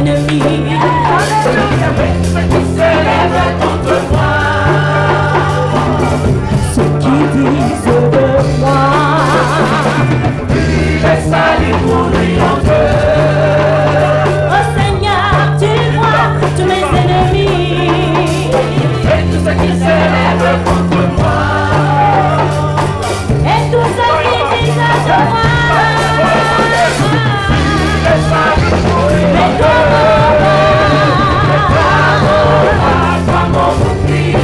ennemis. Qui se lève contre moi. Ceux qui disent de moi. Les salis pour lui en Dieu. Oh Seigneur, tu vois tous mes ennemis. Et tous ceux qui se lèvent contre moi. Et tous ceux qui disent de moi. Les salis pour lui en Dieu. Mon bouclier.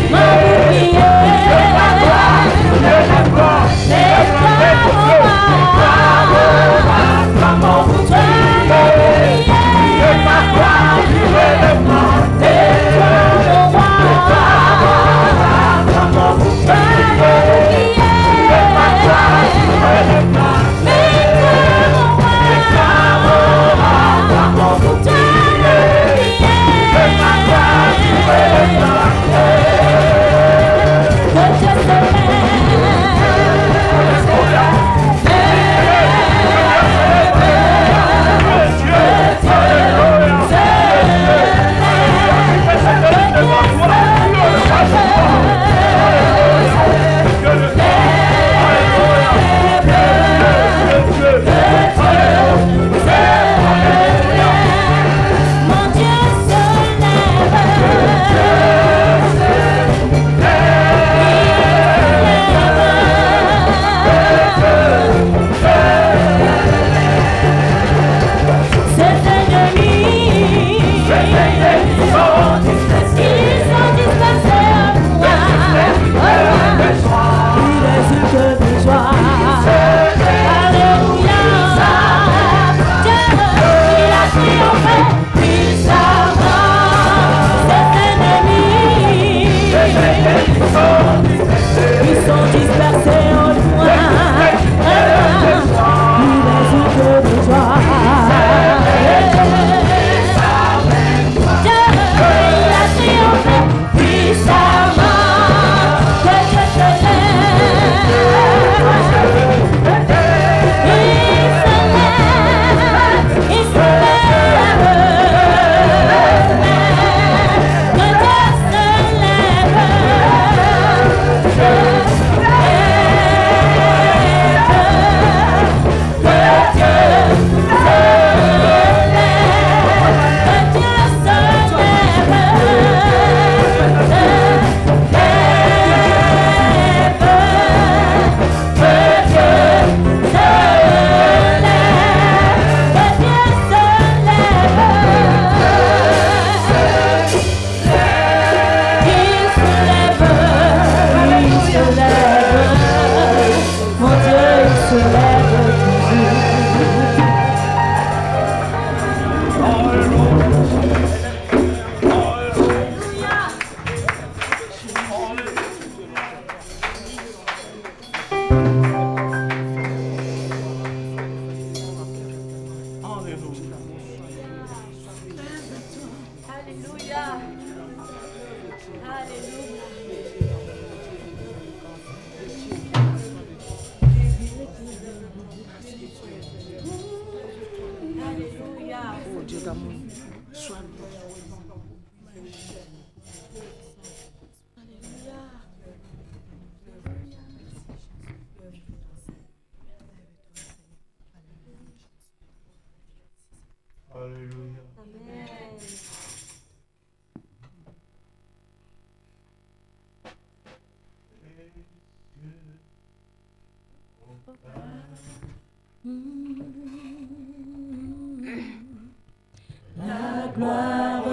La gloire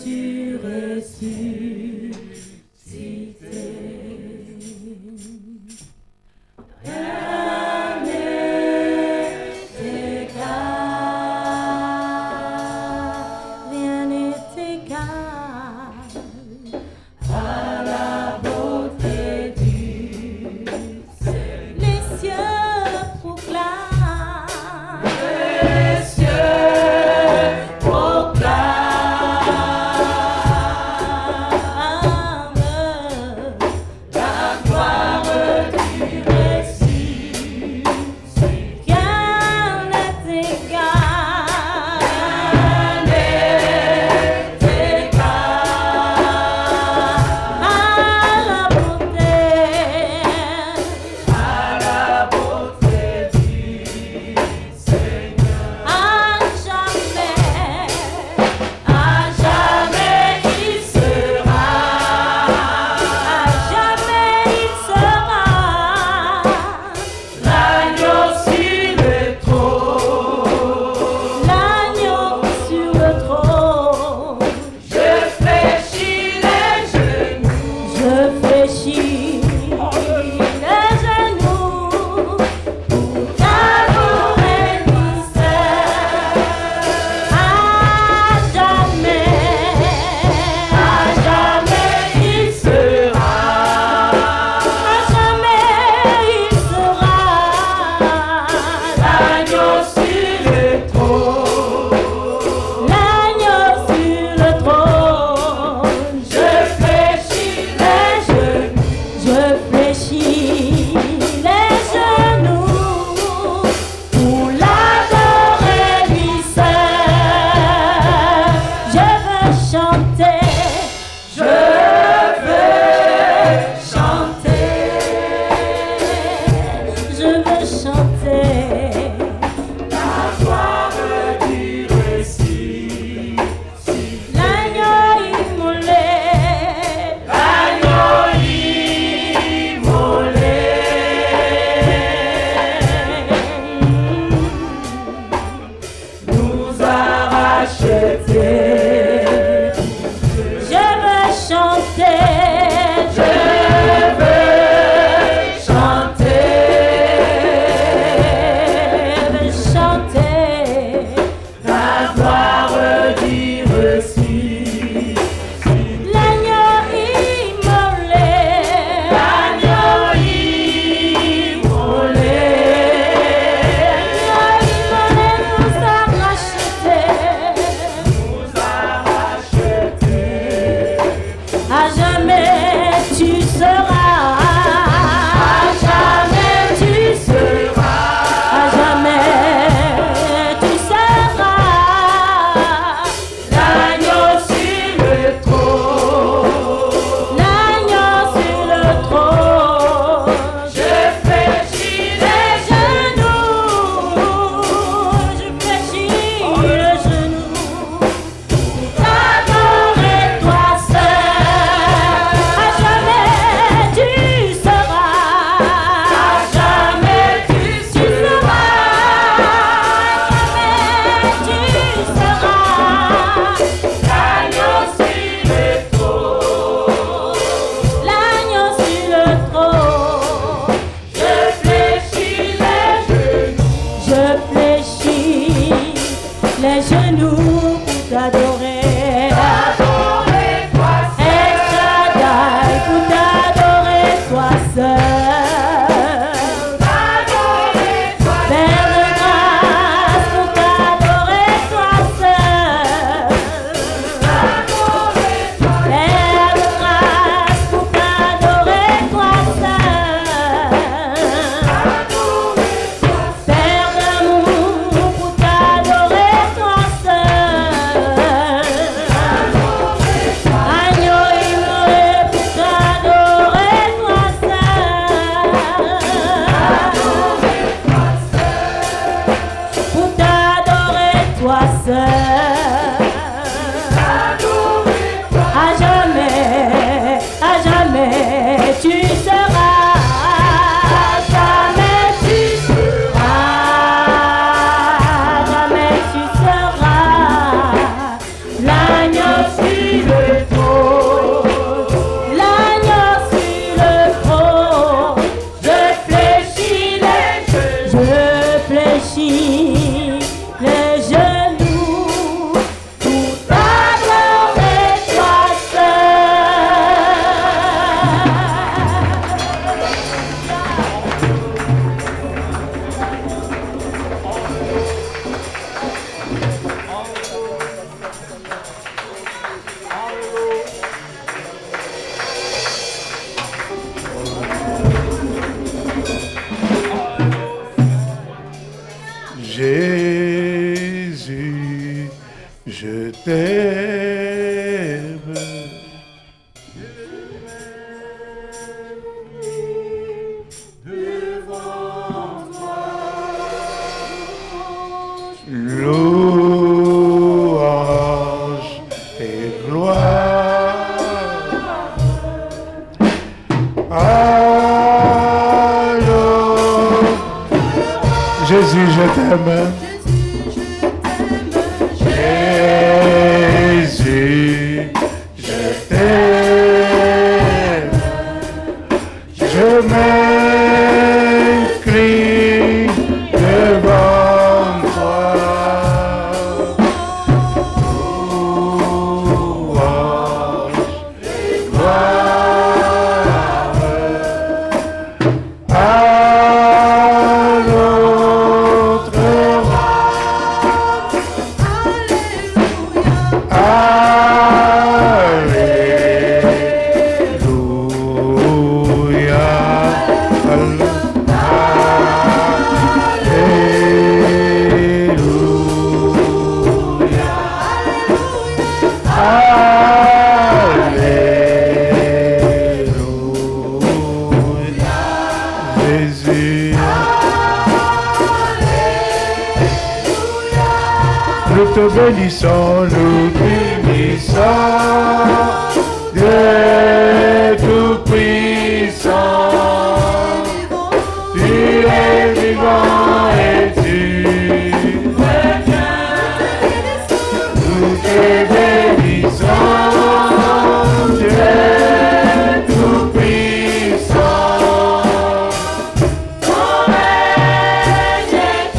du ressuscité. Rien n'est égal, rien n'est égal à la beauté du ciel. Les cieux proclament, les cieux proclament. gloire du reçu. L'agneau immolé, L'agneau immolé, nous a rachetés. À jamais tu seras, à jamais tu seras, à jamais tu seras l'agneau sur le trône. l'agneau sur le trône. Je fléchis les Genoux, je fléchis le genou, t'adorer toi seul. À jamais tu seras, à jamais tu seras, à jamais tu seras l'agneau sur le trône. l'agneau sur le trône. Je fléchis les genoux. Je fléchis les genoux pour t'adorer. Adorer toi El Shaddai pour t'adorer toi seul. adorer toi Père de grâce pour t'adorer toi seul. Père de grâce pour t'adorer toi seul. Père d'amour pour t'adorer toi seul. Agneau immolé pour t'adorer toi seul. Pour t'adorer toi seul. À jamais tu seras. À jamais tu seras. À jamais tu seras. L'agneau sur le trône. L'agneau sur le trône. Je fléchis les genoux pour t'adorer toi Jésus, je t'aime. Louange et gloire. Allô, Jésus, je t'aime. Jésus, je t'aime. Je m'incline devant toi. Louange et gloire à notre roi. Jésus, nous te bénissons, nous bénissons, Dieu Tout-Puissant, tu es vivant et tu nous te bénissons, Dieu Tout-Puissant. Ton règne est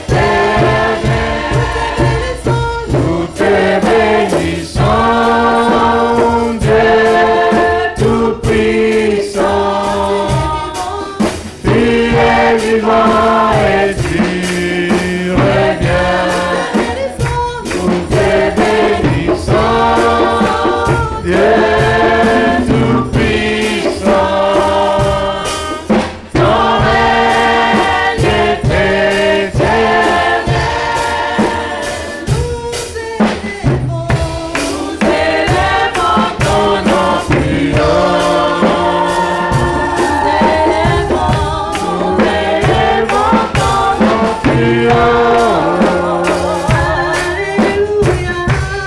éternel. nous te bénissons, Dieu tout-puissant. Ton règne est éternel. Nous élevons ton nom plus haut. Nous élevons ton nom plus haut.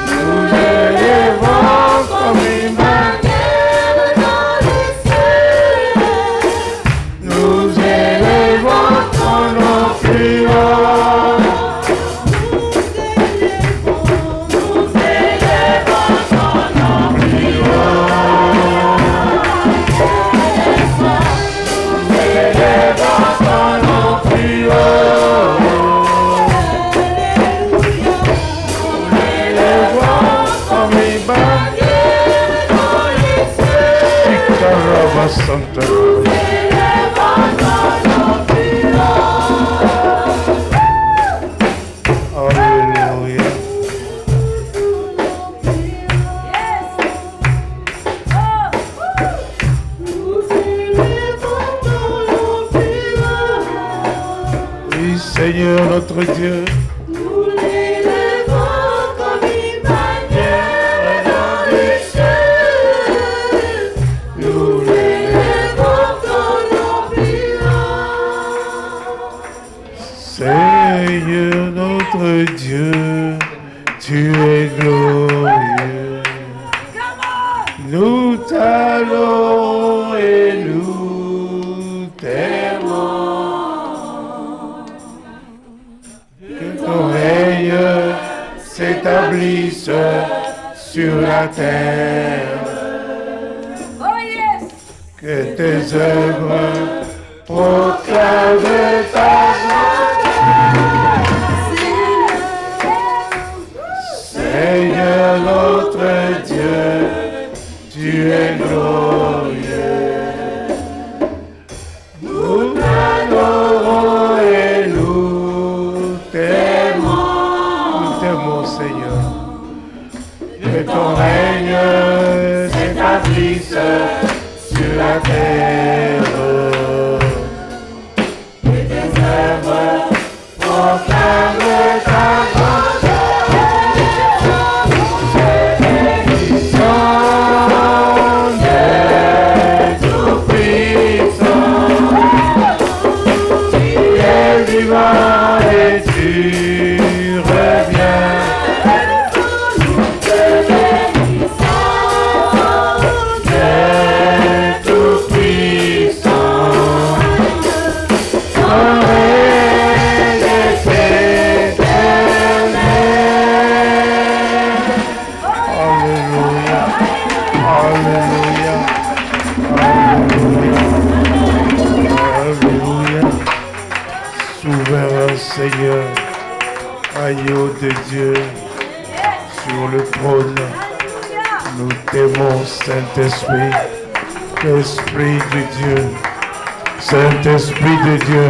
Nous élevons comme une bannière dans les cieux. Nous élevons ton nom plus haut. Nous élevons ton nom plus haut. Nous élevons ton nom plus haut. Nous élevons comme une bannière dans les cieux. Ikaraba Santa. Alléluia. Oui, Seigneur notre Dieu. Nous l'élevons comme une bannière dans les cieux. Nous l'élevons ton nom plus haut. Seigneur notre Dieu, tu es glorieux. Nous t'allons et nous t'aimons. Que ton règne s'établisse sur la terre. Que tes œuvres proclament ta Seigneur notre Dieu, tu es glorieux. Nous t'adorons et nous t'aimons. Nous t'aimons, Seigneur. Que ton règne s'établisse sur la terre. Que tes œuvres proclament ta et tu reviens. Nous te bénissons, Dieu tout-puissant. Ton règne est éternel. Alléluia, Alléluia, Alléluia, Alléluia. Souverain Seigneur, agneau de Dieu, sur le trône, nous t'aimons, Saint-Esprit, Esprit de Dieu, Saint-Esprit de Dieu,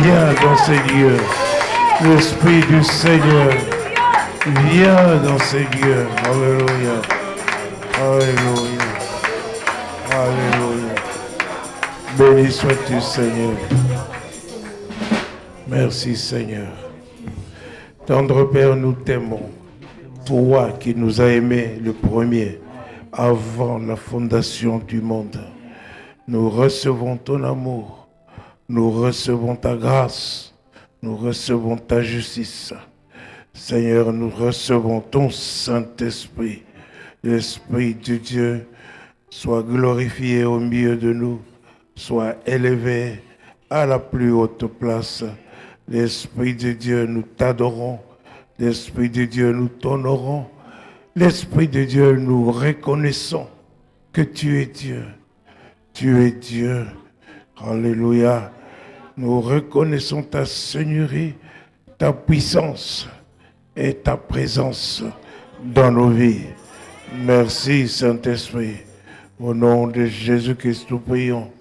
viens dans ces lieux, l'Esprit du Seigneur, viens dans ces lieux, Alléluia, Alléluia, Alléluia, béni sois-tu Seigneur. Merci Seigneur. Tendre Père, nous t'aimons. Toi qui nous as aimés le premier, avant la fondation du monde. Nous recevons ton amour. Nous recevons ta grâce. Nous recevons ta justice. Seigneur, nous recevons ton Saint-Esprit. L'Esprit de Dieu soit glorifié au milieu de nous. Soit élevé à la plus haute place. L'Esprit de Dieu, nous t'adorons. L'Esprit de Dieu, nous t'honorons. L'Esprit de Dieu, nous reconnaissons que tu es Dieu. Tu es Dieu. Alléluia. Nous reconnaissons ta seigneurie, ta puissance et ta présence dans nos vies. Merci Saint-Esprit. Au nom de Jésus-Christ, nous prions.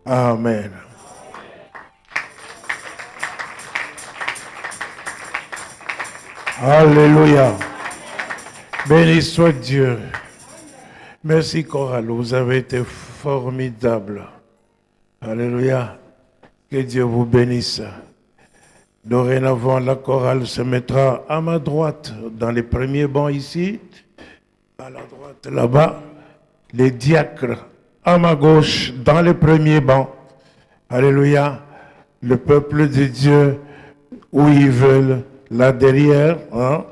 Amen. Alléluia. Béni soit Dieu. Merci chorale, vous avez été formidable. Alléluia. Que Dieu vous bénisse. Dorénavant, la chorale se mettra à ma droite, dans les premiers bancs ici, à la droite là-bas, les diacres à ma gauche, dans les premiers bancs. Alléluia. Le peuple de Dieu, où ils veulent, là derrière. Hein?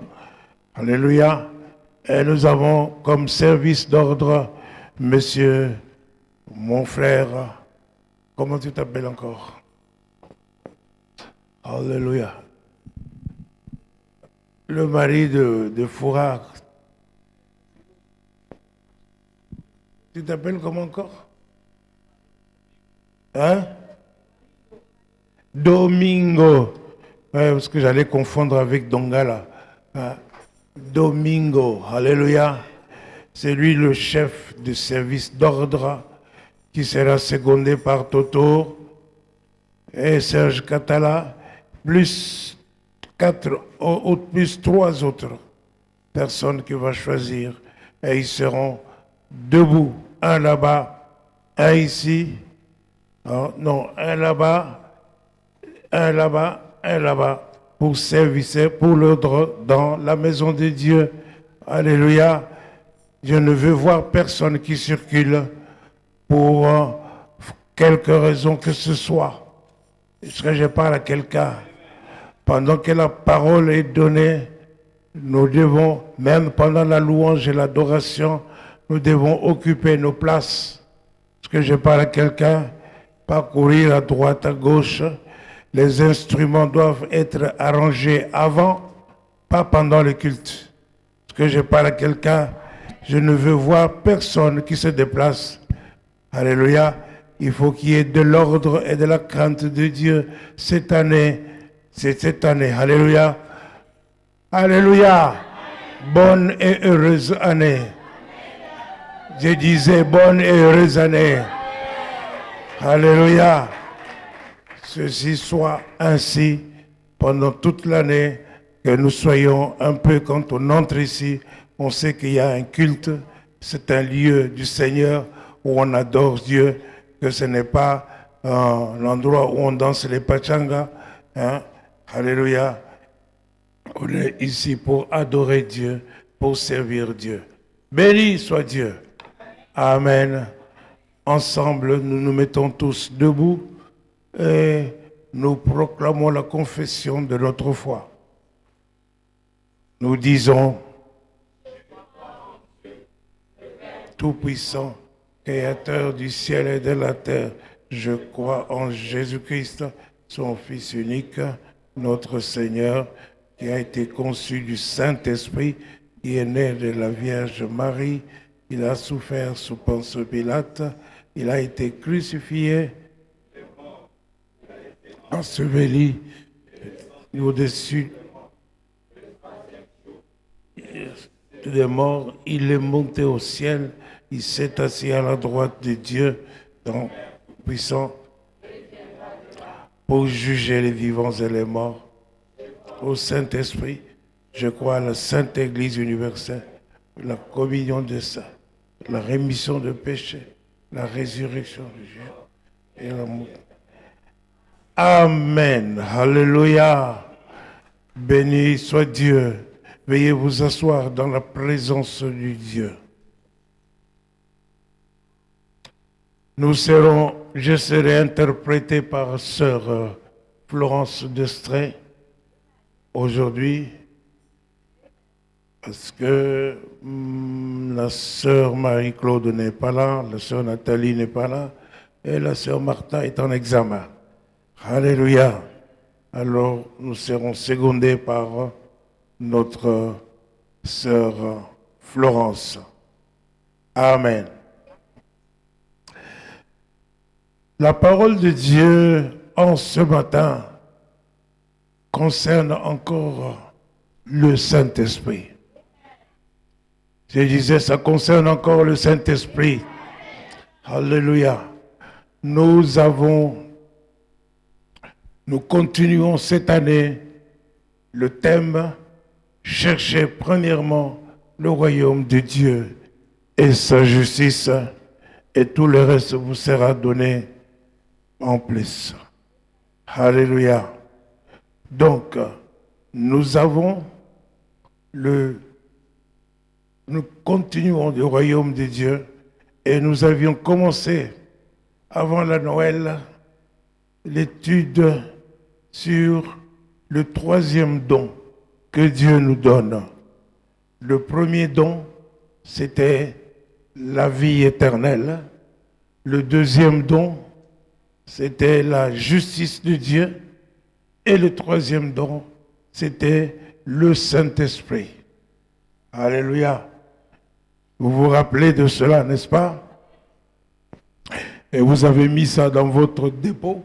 Alléluia. Et nous avons comme service d'ordre, monsieur, mon frère, comment tu t'appelles encore? Alléluia. Le mari de Fourard. Tu t'appelles comment encore? Hein? Domingo. Ouais, parce que j'allais confondre avec Dongala. Hein? Domingo. Alléluia. C'est lui le chef de service d'ordre qui sera secondé par Toto et Serge Catala, plus trois autres personnes qu'il va choisir. Et ils seront debout, un là-bas, un ici, non, un là-bas, un là-bas, un là-bas, pour servir, pour l'ordre dans la maison de Dieu. Alléluia. Je ne veux voir personne qui circule pour quelque raison que ce soit. Est-ce que je parle à quelqu'un? Pendant que la parole est donnée, nous devons, même pendant la louange et l'adoration, nous devons occuper nos places. Est-ce que je parle à quelqu'un? Parcourir à droite, à gauche. Les instruments doivent être arrangés avant, pas pendant le culte. Est-ce que je parle à quelqu'un? Je ne veux voir personne qui se déplace. Alléluia. Il faut qu'il y ait de l'ordre et de la crainte de Dieu cette année. C'est cette année. Alléluia. Alléluia. Bonne et heureuse année. Je disais bonne et heureuse année. Alléluia. Ceci soit ainsi pendant toute l'année, que nous soyons un peu quand on entre ici, on sait qu'il y a un culte, c'est un lieu du Seigneur où on adore Dieu, que ce n'est pas l'endroit où on danse les pachangas. Hein? Alléluia. On est ici pour adorer Dieu, pour servir Dieu. Béni soit Dieu. Amen. Ensemble, nous nous mettons tous debout et nous proclamons la confession de notre foi. Nous disons, Tout-Puissant, Créateur du ciel et de la terre, je crois en Jésus-Christ, son Fils unique, notre Seigneur, qui a été conçu du Saint-Esprit, qui est né de la Vierge Marie, il a souffert sous Ponce Pilate, il a été crucifié, enseveli au-dessus des morts, il est monté au ciel, il s'est assis à la droite de Dieu, donc puissant, pour juger les vivants et les morts. Au Saint-Esprit, je crois à la Sainte Église universelle, la communion des saints, la rémission de péchés, la résurrection du Dieu et l'amour. Amen. Alléluia. Béni soit Dieu. Veuillez vous asseoir dans la présence du Dieu. Je serai interprété par sœur Florence Destray aujourd'hui, parce que la sœur Marie-Claude n'est pas là, la sœur Nathalie n'est pas là, et la sœur Martha est en examen. Alléluia. Alors nous serons secondés par notre sœur Florence. Amen. La parole de Dieu en ce matin concerne encore le Saint-Esprit. Je disais, ça concerne encore le Saint-Esprit. Alléluia. Nous continuons cette année le thème cherchez premièrement le royaume de Dieu et sa justice, et tout le reste vous sera donné en plus. Alléluia. Donc, nous continuons le royaume de Dieu, et nous avions commencé avant la Noël l'étude sur le troisième don que Dieu nous donne. Le premier don, c'était la vie éternelle. Le deuxième don, c'était la justice de Dieu. Et le troisième don, c'était le Saint-Esprit. Alléluia. Vous vous rappelez de cela, n'est-ce pas? Et vous avez mis ça dans votre dépôt.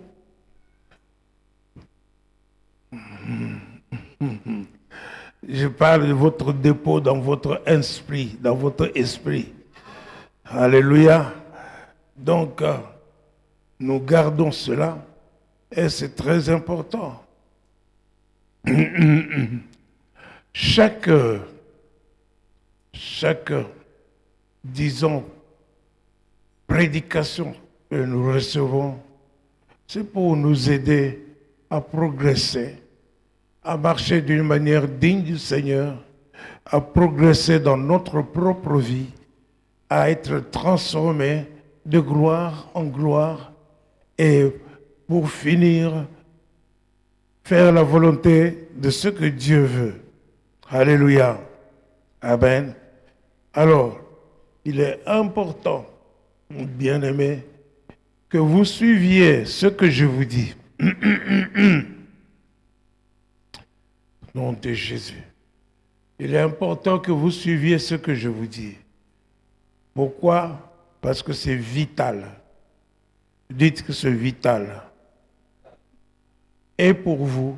Je parle de votre dépôt dans votre esprit, dans votre esprit. Alléluia. Donc, nous gardons cela et c'est très important. Chaque, disons, prédication que nous recevons, c'est pour nous aider à progresser, à marcher d'une manière digne du Seigneur, à progresser dans notre propre vie, à être transformés de gloire en gloire et pour finir, faire la volonté de ce que Dieu veut. Alléluia. Amen. Alors, il est important, bien-aimés, que vous suiviez ce que je vous dis. Nom de Jésus. Il est important que vous suiviez ce que je vous dis. Pourquoi? Parce que c'est vital. Dites que c'est vital. Et pour vous,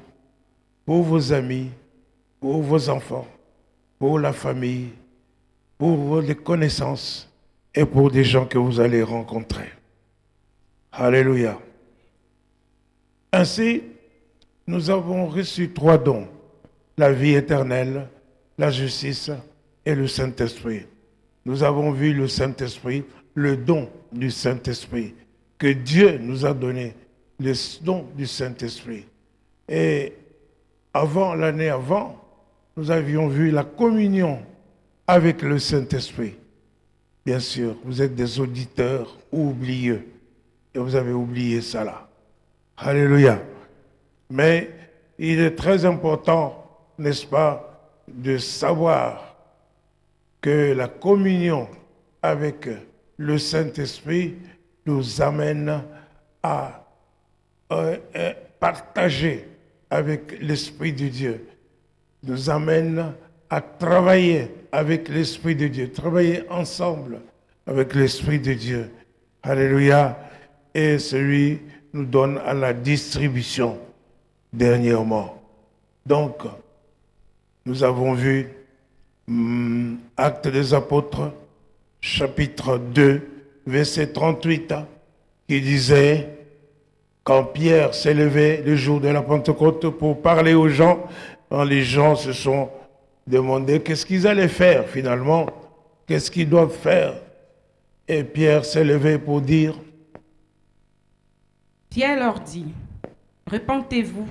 pour vos amis, pour vos enfants, pour la famille, pour les connaissances et pour des gens que vous allez rencontrer. Alléluia. Ainsi, nous avons reçu 3 dons. La vie éternelle, la justice et le Saint-Esprit. Nous avons vu le Saint-Esprit, le don du Saint-Esprit, que Dieu nous a donné, le don du Saint-Esprit. Et l'année avant, nous avions vu la communion avec le Saint-Esprit. Bien sûr, vous êtes des auditeurs oublieux, et vous avez oublié ça là. Alléluia. Mais il est très important, n'est-ce pas, de savoir que la communion avec le Saint-Esprit nous amène à partager avec l'Esprit de Dieu, nous amène à travailler avec l'Esprit de Dieu, travailler ensemble avec l'Esprit de Dieu. Alléluia. Et celui nous donne à la distribution dernièrement. Donc, nous avons vu Actes des Apôtres, chapitre 2, verset 38, qui disait, quand Pierre s'est levé le jour de la Pentecôte pour parler aux gens, quand les gens se sont demandé qu'est-ce qu'ils allaient faire finalement, qu'est-ce qu'ils doivent faire. Et Pierre s'est levé pour dire, Pierre leur dit, repentez-vous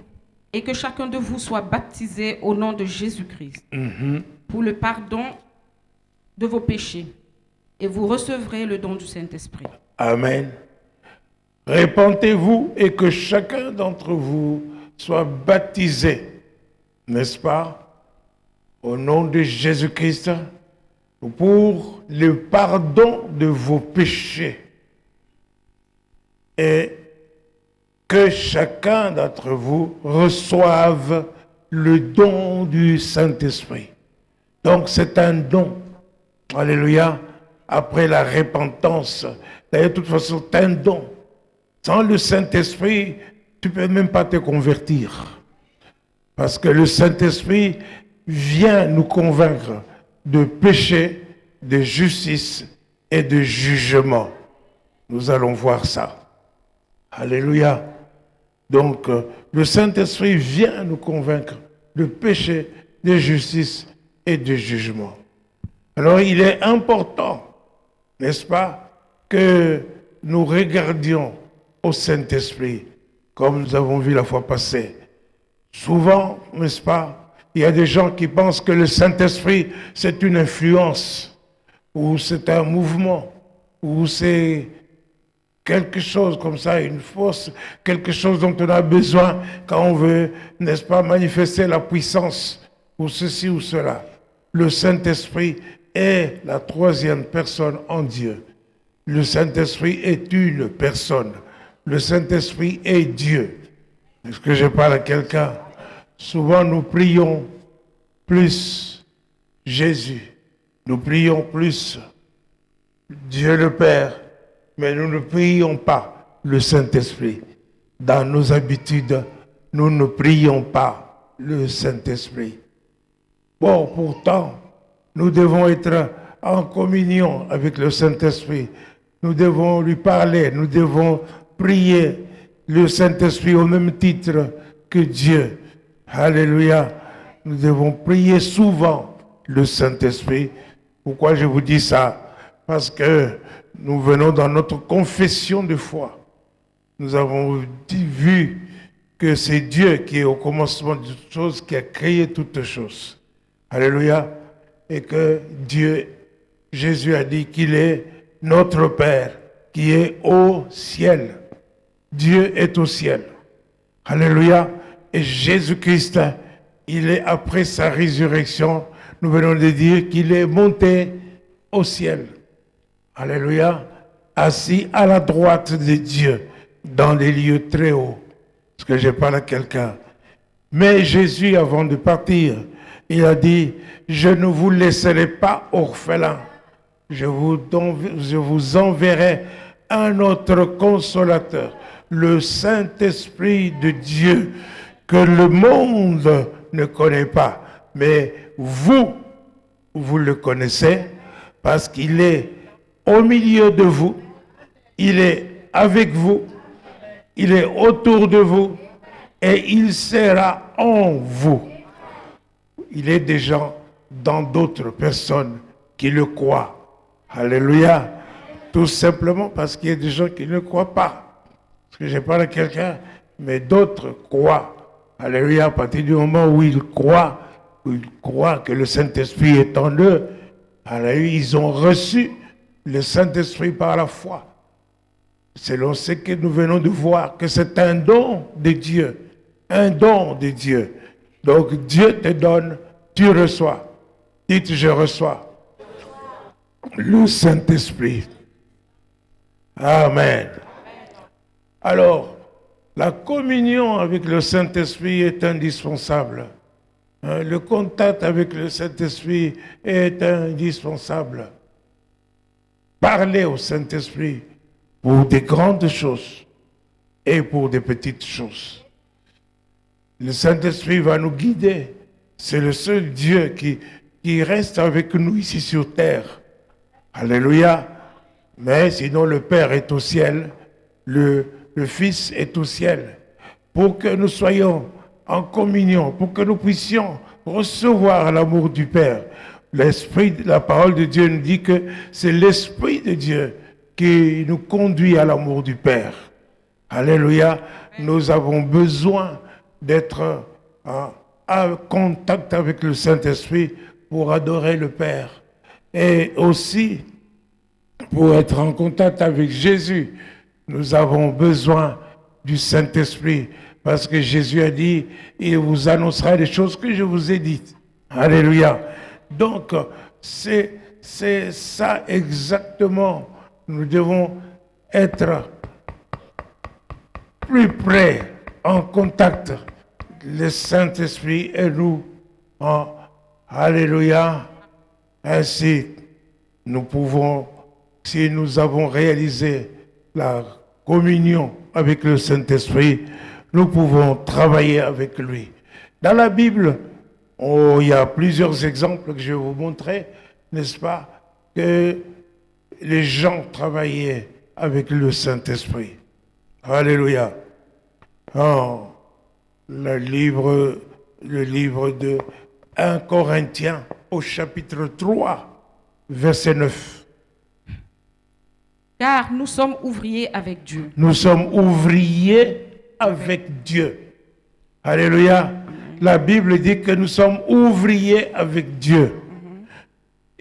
et que chacun de vous soit baptisé au nom de Jésus-Christ pour le pardon de vos péchés et vous recevrez le don du Saint-Esprit. Amen. Repentez-vous et que chacun d'entre vous soit baptisé, n'est-ce pas, au nom de Jésus-Christ pour le pardon de vos péchés. Et que chacun d'entre vous reçoive le don du Saint-Esprit. Donc c'est un don. Alléluia. Après la repentance. D'ailleurs, de toute façon, c'est un don. Sans le Saint-Esprit, tu ne peux même pas te convertir. Parce que le Saint-Esprit vient nous convaincre de péché, de justice et de jugement. Nous allons voir ça. Alléluia. Donc, le Saint-Esprit vient nous convaincre de péché, de justice et de jugement. Alors il est important, n'est-ce pas, que nous regardions au Saint-Esprit, comme nous avons vu la fois passée. Souvent, n'est-ce pas, il y a des gens qui pensent que le Saint-Esprit, c'est une influence, ou c'est un mouvement, ou c'est quelque chose comme ça, une force, quelque chose dont on a besoin quand on veut, n'est-ce pas, manifester la puissance, ou ceci ou cela. Le Saint-Esprit est la troisième personne en Dieu. Le Saint-Esprit est une personne. Le Saint-Esprit est Dieu. Est-ce que je parle à quelqu'un? Souvent nous prions plus Jésus. Nous prions plus Dieu le Père. Mais nous ne prions pas le Saint-Esprit. Dans nos habitudes, nous ne prions pas le Saint-Esprit. Bon, pourtant, nous devons être en communion avec le Saint-Esprit. Nous devons lui parler, nous devons prier le Saint-Esprit au même titre que Dieu. Alléluia. Nous devons prier souvent le Saint-Esprit. Pourquoi je vous dis ça? Parce que nous venons dans notre confession de foi. Nous avons vu que c'est Dieu qui est au commencement de toutes choses, qui a créé toutes choses. Alléluia. Et que Dieu, Jésus a dit qu'il est notre Père, qui est au ciel. Dieu est au ciel. Alléluia. Et Jésus-Christ, il est après sa résurrection, nous venons de dire qu'il est monté au ciel. Alléluia. Assis à la droite de Dieu, dans les lieux très hauts. Parce que je parle à quelqu'un. Mais Jésus, avant de partir, il a dit, je ne vous laisserai pas orphelins. Je vous enverrai un autre consolateur, le Saint-Esprit de Dieu, que le monde ne connaît pas. Mais vous le connaissez parce qu'il est au milieu de vous, il est avec vous, il est autour de vous et il sera en vous. Il est déjà dans d'autres personnes qui le croient. Alléluia. Tout simplement parce qu'il y a des gens qui ne croient pas. Parce que je parle à quelqu'un, mais d'autres croient. Alléluia. À partir du moment où ils croient que le Saint-Esprit est en eux, alors ils ont reçu le Saint-Esprit par la foi. Selon ce que nous venons de voir, que c'est un don de Dieu. Un don de Dieu. Donc Dieu te donne, tu reçois. Dites, je reçois le Saint-Esprit. Amen. Alors, la communion avec le Saint-Esprit est indispensable. Le contact avec le Saint-Esprit est indispensable. Parlez au Saint-Esprit pour des grandes choses et pour des petites choses. Le Saint-Esprit va nous guider. C'est le seul Dieu qui reste avec nous ici sur terre. Alléluia. Mais sinon le Père est au ciel, le Fils est au ciel. Pour que nous soyons en communion, pour que nous puissions recevoir l'amour du Père. L'Esprit, la parole de Dieu nous dit que c'est l'Esprit de Dieu qui nous conduit à l'amour du Père. Alléluia. Nous avons besoin d'être en contact avec le Saint-Esprit pour adorer le Père. Et aussi, pour être en contact avec Jésus, nous avons besoin du Saint-Esprit. Parce que Jésus a dit, il vous annoncera les choses que je vous ai dites. Alléluia. Donc, c'est ça exactement. Nous devons être plus près, en contact. Le Saint-Esprit et nous. Alléluia. Ainsi, nous pouvons, si nous avons réalisé la communion avec le Saint-Esprit, nous pouvons travailler avec lui. Dans la Bible, il y a plusieurs exemples que je vais vous montrer, n'est-ce pas, que les gens travaillaient avec le Saint-Esprit. Alléluia. Le livre de 1 Corinthiens au chapitre 3, verset 9. Car nous sommes ouvriers avec Dieu. Nous sommes ouvriers avec Dieu. Alléluia. La Bible dit que nous sommes ouvriers avec Dieu.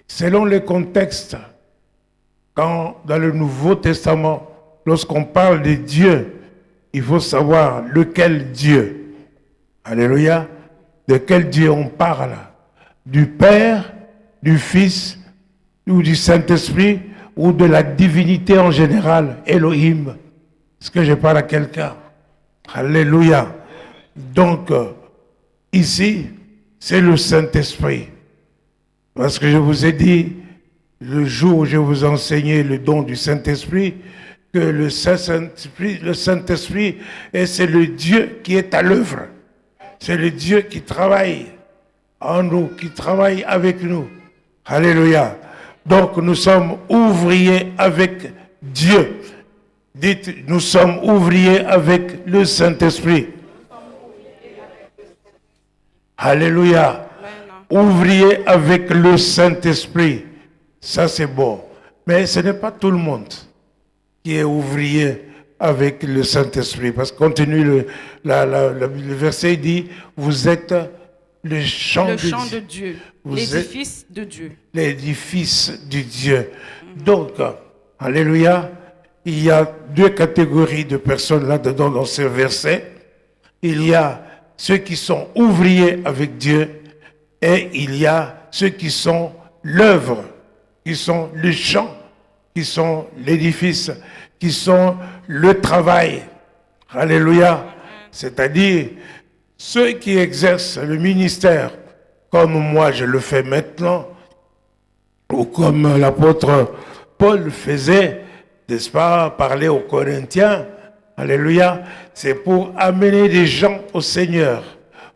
Selon le contexte, quand dans le Nouveau Testament, lorsqu'on parle de Dieu, il faut savoir lequel Dieu. Alléluia. De quel Dieu on parle? Du Père, du Fils ou du Saint-Esprit ou de la divinité en général, Elohim. Est-ce que je parle à quelqu'un? Alléluia. Donc, ici, c'est le Saint-Esprit. Parce que je vous ai dit, le jour où je vous enseignais le don du Saint-Esprit, que le Saint-Esprit, c'est le Dieu qui est à l'œuvre. C'est le Dieu qui travaille en nous, qui travaille avec nous. Alléluia. Donc nous sommes ouvriers avec Dieu. Dites, nous sommes ouvriers avec le Saint-Esprit. Alléluia. Ouvriers avec le Saint-Esprit. Ça c'est bon. Mais ce n'est pas tout le monde qui est ouvrier avec le Saint-Esprit. Parce que continue le verset dit, vous êtes le champ de Dieu. L'édifice de Dieu. L'édifice de Dieu. Donc, alléluia, il y a deux catégories de personnes là-dedans dans ce verset. Il y a ceux qui sont ouvriers avec Dieu et il y a ceux qui sont l'œuvre, qui sont le champ, qui sont l'édifice, qui sont le travail. Alléluia. C'est-à-dire ceux qui exercent le ministère, comme moi je le fais maintenant, ou comme l'apôtre Paul faisait, n'est-ce pas, parler aux Corinthiens, alléluia, c'est pour amener des gens au Seigneur,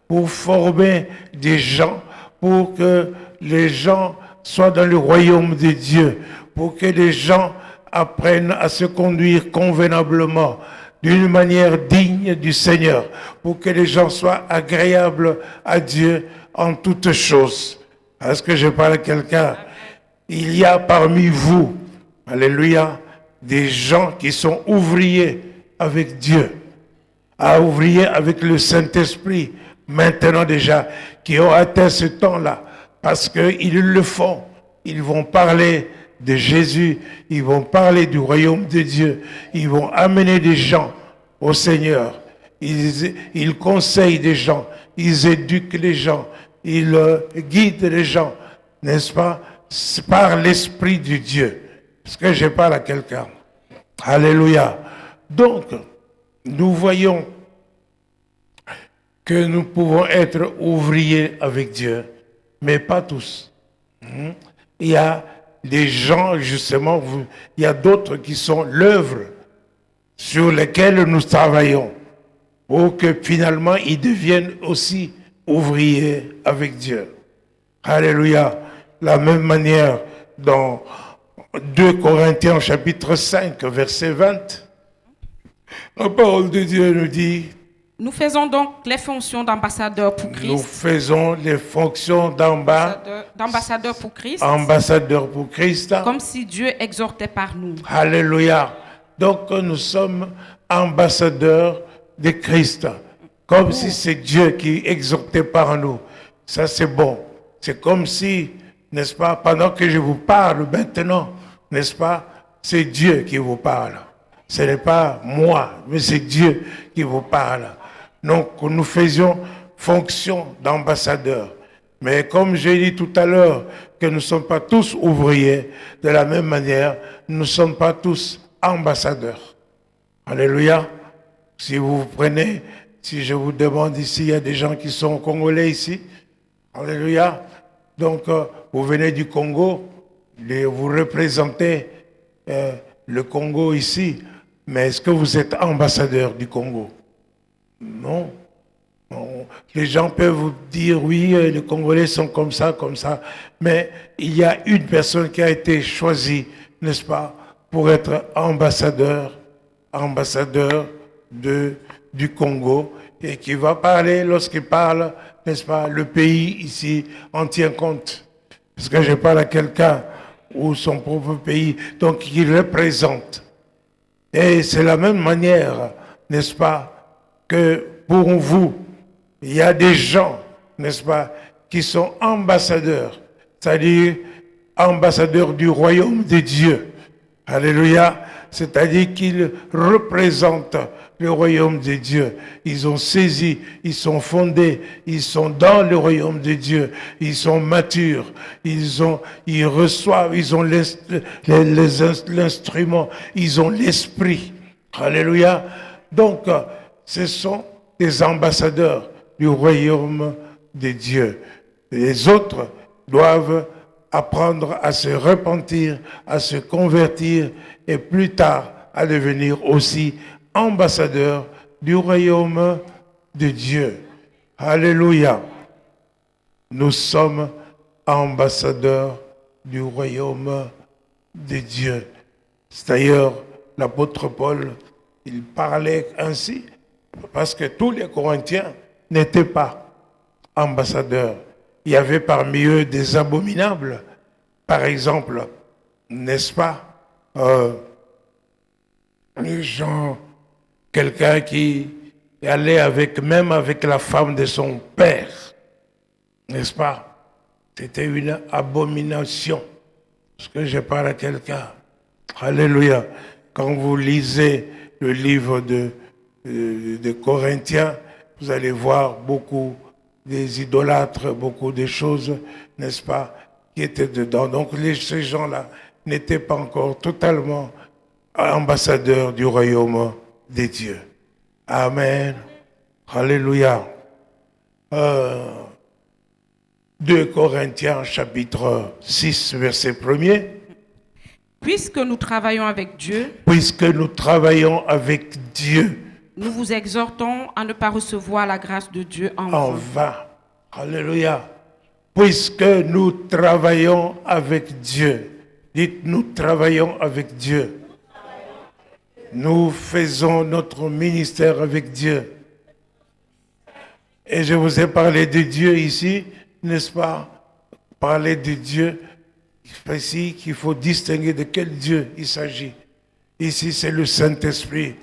pour former des gens, pour que les gens soient dans le royaume de Dieu, pour que les gens apprennent à se conduire convenablement, d'une manière digne du Seigneur, pour que les gens soient agréables à Dieu en toutes choses. Est-ce que je parle à quelqu'un? Il y a parmi vous, alléluia, des gens qui sont ouvriers avec Dieu, ouvriers avec le Saint-Esprit, maintenant déjà, qui ont atteint ce temps-là, parce qu'ils le font. Ils vont parler de Jésus, ils vont parler du royaume de Dieu, ils vont amener des gens au Seigneur, ils conseillent des gens, ils éduquent les gens, ils guident les gens, n'est-ce pas, par l'Esprit de Dieu. Est-ce que je parle à quelqu'un? Alléluia. Donc, nous voyons que nous pouvons être ouvriers avec Dieu, mais pas tous. Il y a des gens, justement, il y a d'autres qui sont l'œuvre sur lesquelles nous travaillons, pour que finalement ils deviennent aussi ouvriers avec Dieu. Alléluia. La même manière, dans 2 Corinthiens chapitre 5, verset 20, la parole de Dieu nous dit, nous faisons donc les fonctions d'ambassadeurs pour Christ. Nous faisons les fonctions d'ambassadeurs pour Christ. Ambassadeurs pour Christ. Comme si Dieu exhortait par nous. Alléluia. Donc nous sommes ambassadeurs de Christ. Comme si c'est Dieu qui exhortait par nous. Ça c'est bon. C'est comme si, n'est-ce pas, pendant que je vous parle maintenant, n'est-ce pas, c'est Dieu qui vous parle. Ce n'est pas moi, mais c'est Dieu qui vous parle. Donc, nous faisions fonction d'ambassadeur. Mais comme j'ai dit tout à l'heure que nous ne sommes pas tous ouvriers, de la même manière, nous ne sommes pas tous ambassadeurs. Alléluia. Si vous prenez, si je vous demande ici, il y a des gens qui sont congolais ici. Alléluia. Donc, vous venez du Congo, vous représentez le Congo ici, mais est-ce que vous êtes ambassadeur du Congo? Non. Non. Les gens peuvent vous dire, oui, les Congolais sont comme ça, mais il y a une personne qui a été choisie, n'est-ce pas, pour être ambassadeur du Congo, et qui va parler, lorsqu'il parle, n'est-ce pas, le pays ici en tient compte. Parce que je parle à quelqu'un ou son propre pays, donc il représente. Et c'est la même manière, n'est-ce pas, que pour vous, il y a des gens, n'est-ce pas, qui sont ambassadeurs, c'est-à-dire ambassadeurs du royaume de Dieu. Alléluia, c'est-à-dire qu'ils représentent le royaume de Dieu. Ils ont saisi, ils sont fondés, ils sont dans le royaume de Dieu, ils sont matures, ils reçoivent, ils ont l'instrument, ils ont l'esprit. Alléluia. Donc, ce sont des ambassadeurs du royaume de Dieu. Les autres doivent apprendre à se repentir, à se convertir et plus tard à devenir aussi ambassadeurs du royaume de Dieu. Alléluia. Nous sommes ambassadeurs du royaume de Dieu. C'est d'ailleurs l'apôtre Paul, il parlait ainsi parce que tous les Corinthiens n'étaient pas ambassadeurs. Il y avait parmi eux des abominables. Par exemple, n'est-ce pas, les gens, quelqu'un qui allait même avec la femme de son père, n'est-ce pas? C'était une abomination. Parce que je parle à quelqu'un. Alléluia. Quand vous lisez le livre de Corinthiens, vous allez voir beaucoup des idolâtres, beaucoup de choses, n'est-ce pas, qui étaient dedans. Donc ces gens-là n'étaient pas encore totalement ambassadeurs du royaume des dieux. Amen. Alléluia. 2 Corinthiens chapitre 6, verset 1er. Puisque nous travaillons avec Dieu, Puisque nous travaillons avec Dieu, nous vous exhortons à ne pas recevoir la grâce de Dieu en vain. vain. Alléluia. Puisque nous travaillons avec Dieu. Dites, nous travaillons avec Dieu. Nous faisons notre ministère avec Dieu. Et je vous ai parlé de Dieu ici, n'est-ce pas? Parler de Dieu, ici qu'il faut distinguer de quel Dieu il s'agit. Ici, c'est le Saint-Esprit.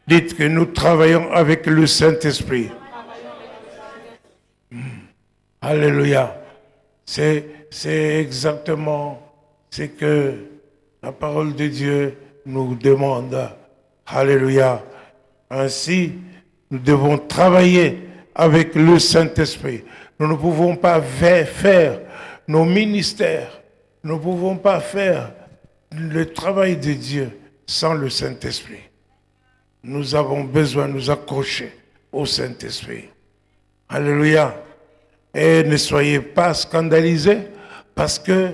Dites que nous travaillons avec le Saint-Esprit. Alléluia. C'est exactement ce que la parole de Dieu nous demande. Alléluia. Ainsi, nous devons travailler avec le Saint-Esprit. Nous ne pouvons pas faire nos ministères. Nous ne pouvons pas faire le travail de Dieu sans le Saint-Esprit. Nous avons besoin de nous accrocher au Saint-Esprit. Alléluia. Et ne soyez pas scandalisés parce que,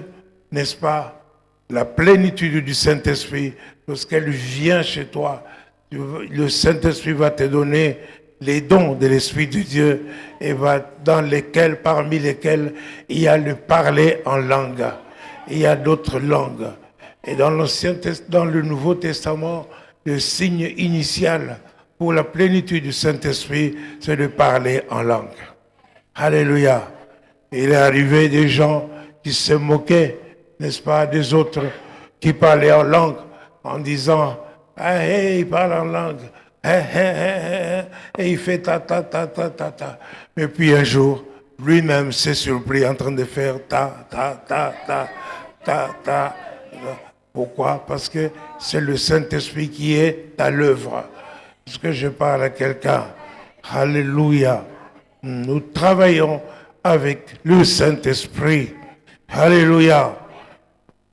n'est-ce pas, la plénitude du Saint-Esprit, lorsqu'elle vient chez toi, le Saint-Esprit va te donner les dons de l'Esprit de Dieu et parmi lesquels il y a le parler en langue. Il y a d'autres langues. Et dans le Nouveau Testament, le signe initial pour la plénitude du Saint-Esprit, c'est de parler en langue. Alléluia. Il est arrivé des gens qui se moquaient, n'est-ce pas, des autres qui parlaient en langue en disant « Hey, il parle en langue. Et il fait ta, ta, ta, ta, ta, ta. » Mais puis un jour, lui-même s'est surpris en train de faire ta, ta, ta, ta, ta, ta. Pourquoi? Parce que c'est le Saint-Esprit qui est à l'œuvre. Est-ce que je parle à quelqu'un? Alléluia. Nous travaillons avec le Saint-Esprit. Alléluia.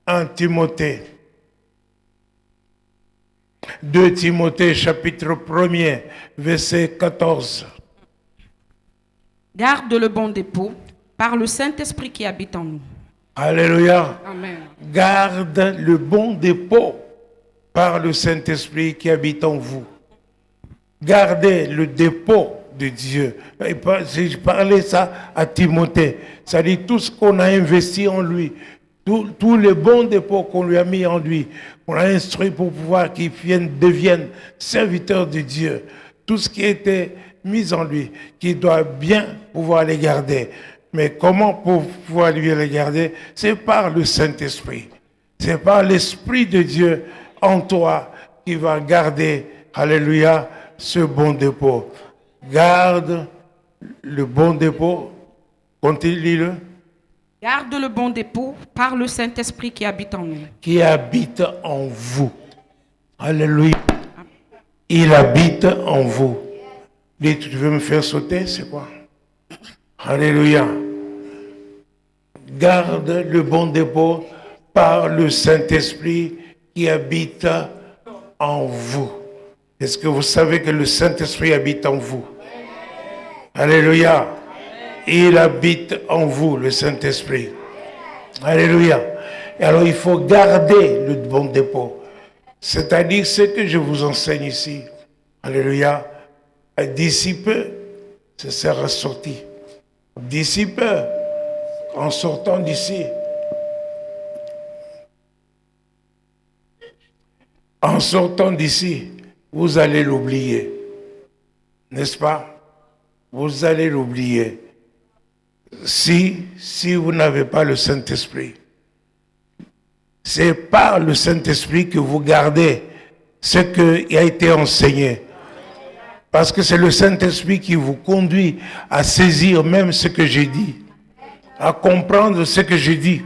1 Timothée. 2 Timothée, chapitre 1er, verset 14. Garde le bon dépôt par le Saint-Esprit qui habite en nous. Alléluia. Amen. Garde le bon dépôt par le Saint-Esprit qui habite en vous. Gardez le dépôt de Dieu. Je parlais ça à Timothée. C'est-à-dire tout ce qu'on a investi en lui, tous les bons dépôts qu'on lui a mis en lui, qu'on a instruit pour pouvoir qu'il devienne serviteur de Dieu. Tout ce qui était mis en lui, qui doit bien pouvoir les garder. Mais comment pour pouvoir lui les garder? C'est par le Saint-Esprit. C'est par l'Esprit de Dieu en toi qui va garder, alléluia, ce bon dépôt. Garde le bon dépôt. Continue-le. Garde le bon dépôt par le Saint-Esprit qui habite en nous. Qui habite en vous. Alléluia. Il habite en vous. Dis, tu veux me faire sauter, c'est quoi? Alléluia. Garde le bon dépôt par le Saint-Esprit qui habite en vous. Est-ce que vous savez que le Saint-Esprit habite en vous? Alléluia. Il habite en vous, le Saint-Esprit. Alléluia. Et alors, il faut garder le bon dépôt. C'est-à-dire ce que je vous enseigne ici. Alléluia. D'ici peu, ce sera sorti. D'ici peu, en sortant d'ici, vous allez l'oublier. N'est-ce pas? Vous allez l'oublier. Si vous n'avez pas le Saint-Esprit. C'est par le Saint-Esprit que vous gardez ce qui a été enseigné. Parce que c'est le Saint-Esprit qui vous conduit à saisir même ce que j'ai dit, à comprendre ce que j'ai dit.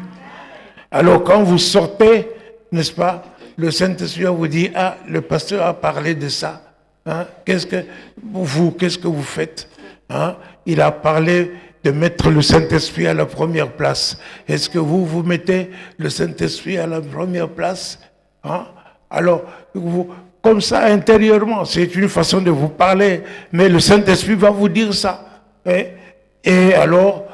Alors quand vous sortez, n'est-ce pas, le Saint-Esprit vous dit, ah, le pasteur a parlé de ça. Hein? Qu'est-ce que vous faites? Hein? Il a parlé de mettre le Saint-Esprit à la première place. Est-ce que vous mettez le Saint-Esprit à la première place? Hein? Alors, comme ça, intérieurement, c'est une façon de vous parler, mais le Saint-Esprit va vous dire ça. Et alors,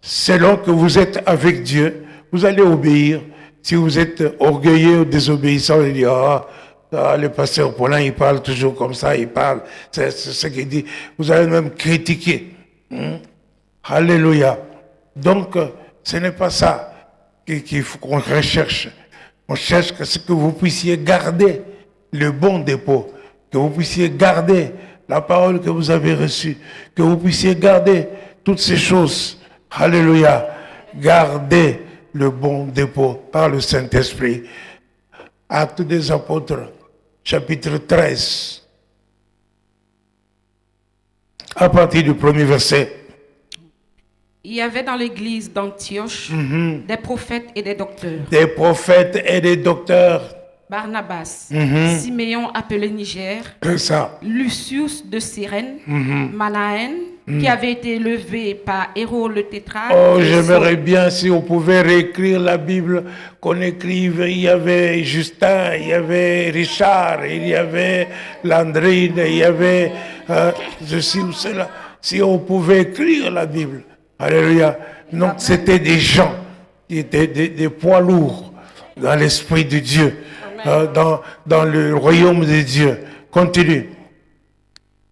selon que vous êtes avec Dieu, vous allez obéir. Si vous êtes orgueilleux ou désobéissant, vous allez dire, le pasteur Paulin, il parle toujours comme ça, il parle, c'est ce qu'il dit. Vous allez même critiquer. Alléluia. Donc, ce n'est pas ça qu'il faut qu'on recherche. On cherche que vous puissiez garder le bon dépôt, que vous puissiez garder la parole que vous avez reçue, que vous puissiez garder toutes ces choses. Alléluia. Gardez le bon dépôt par le Saint-Esprit. Actes des Apôtres, chapitre 13. À partir du premier verset. Il y avait dans l'église d'Antioche des prophètes et des docteurs. Des prophètes et des docteurs. Barnabas, Siméon appelé Niger, Ça. Lucius de Cyrène, Manaën, qui avait été élevé par Hérode le tétrarque. Oh, j'aimerais bien si on pouvait réécrire la Bible, qu'on écrive, il y avait Justin, il y avait Richard, il y avait Landrine, il y avait ceci ou cela. Si on pouvait écrire la Bible. Alléluia. Donc c'était des gens qui étaient des poids lourds dans l'Esprit de Dieu, dans le royaume de Dieu. Continue.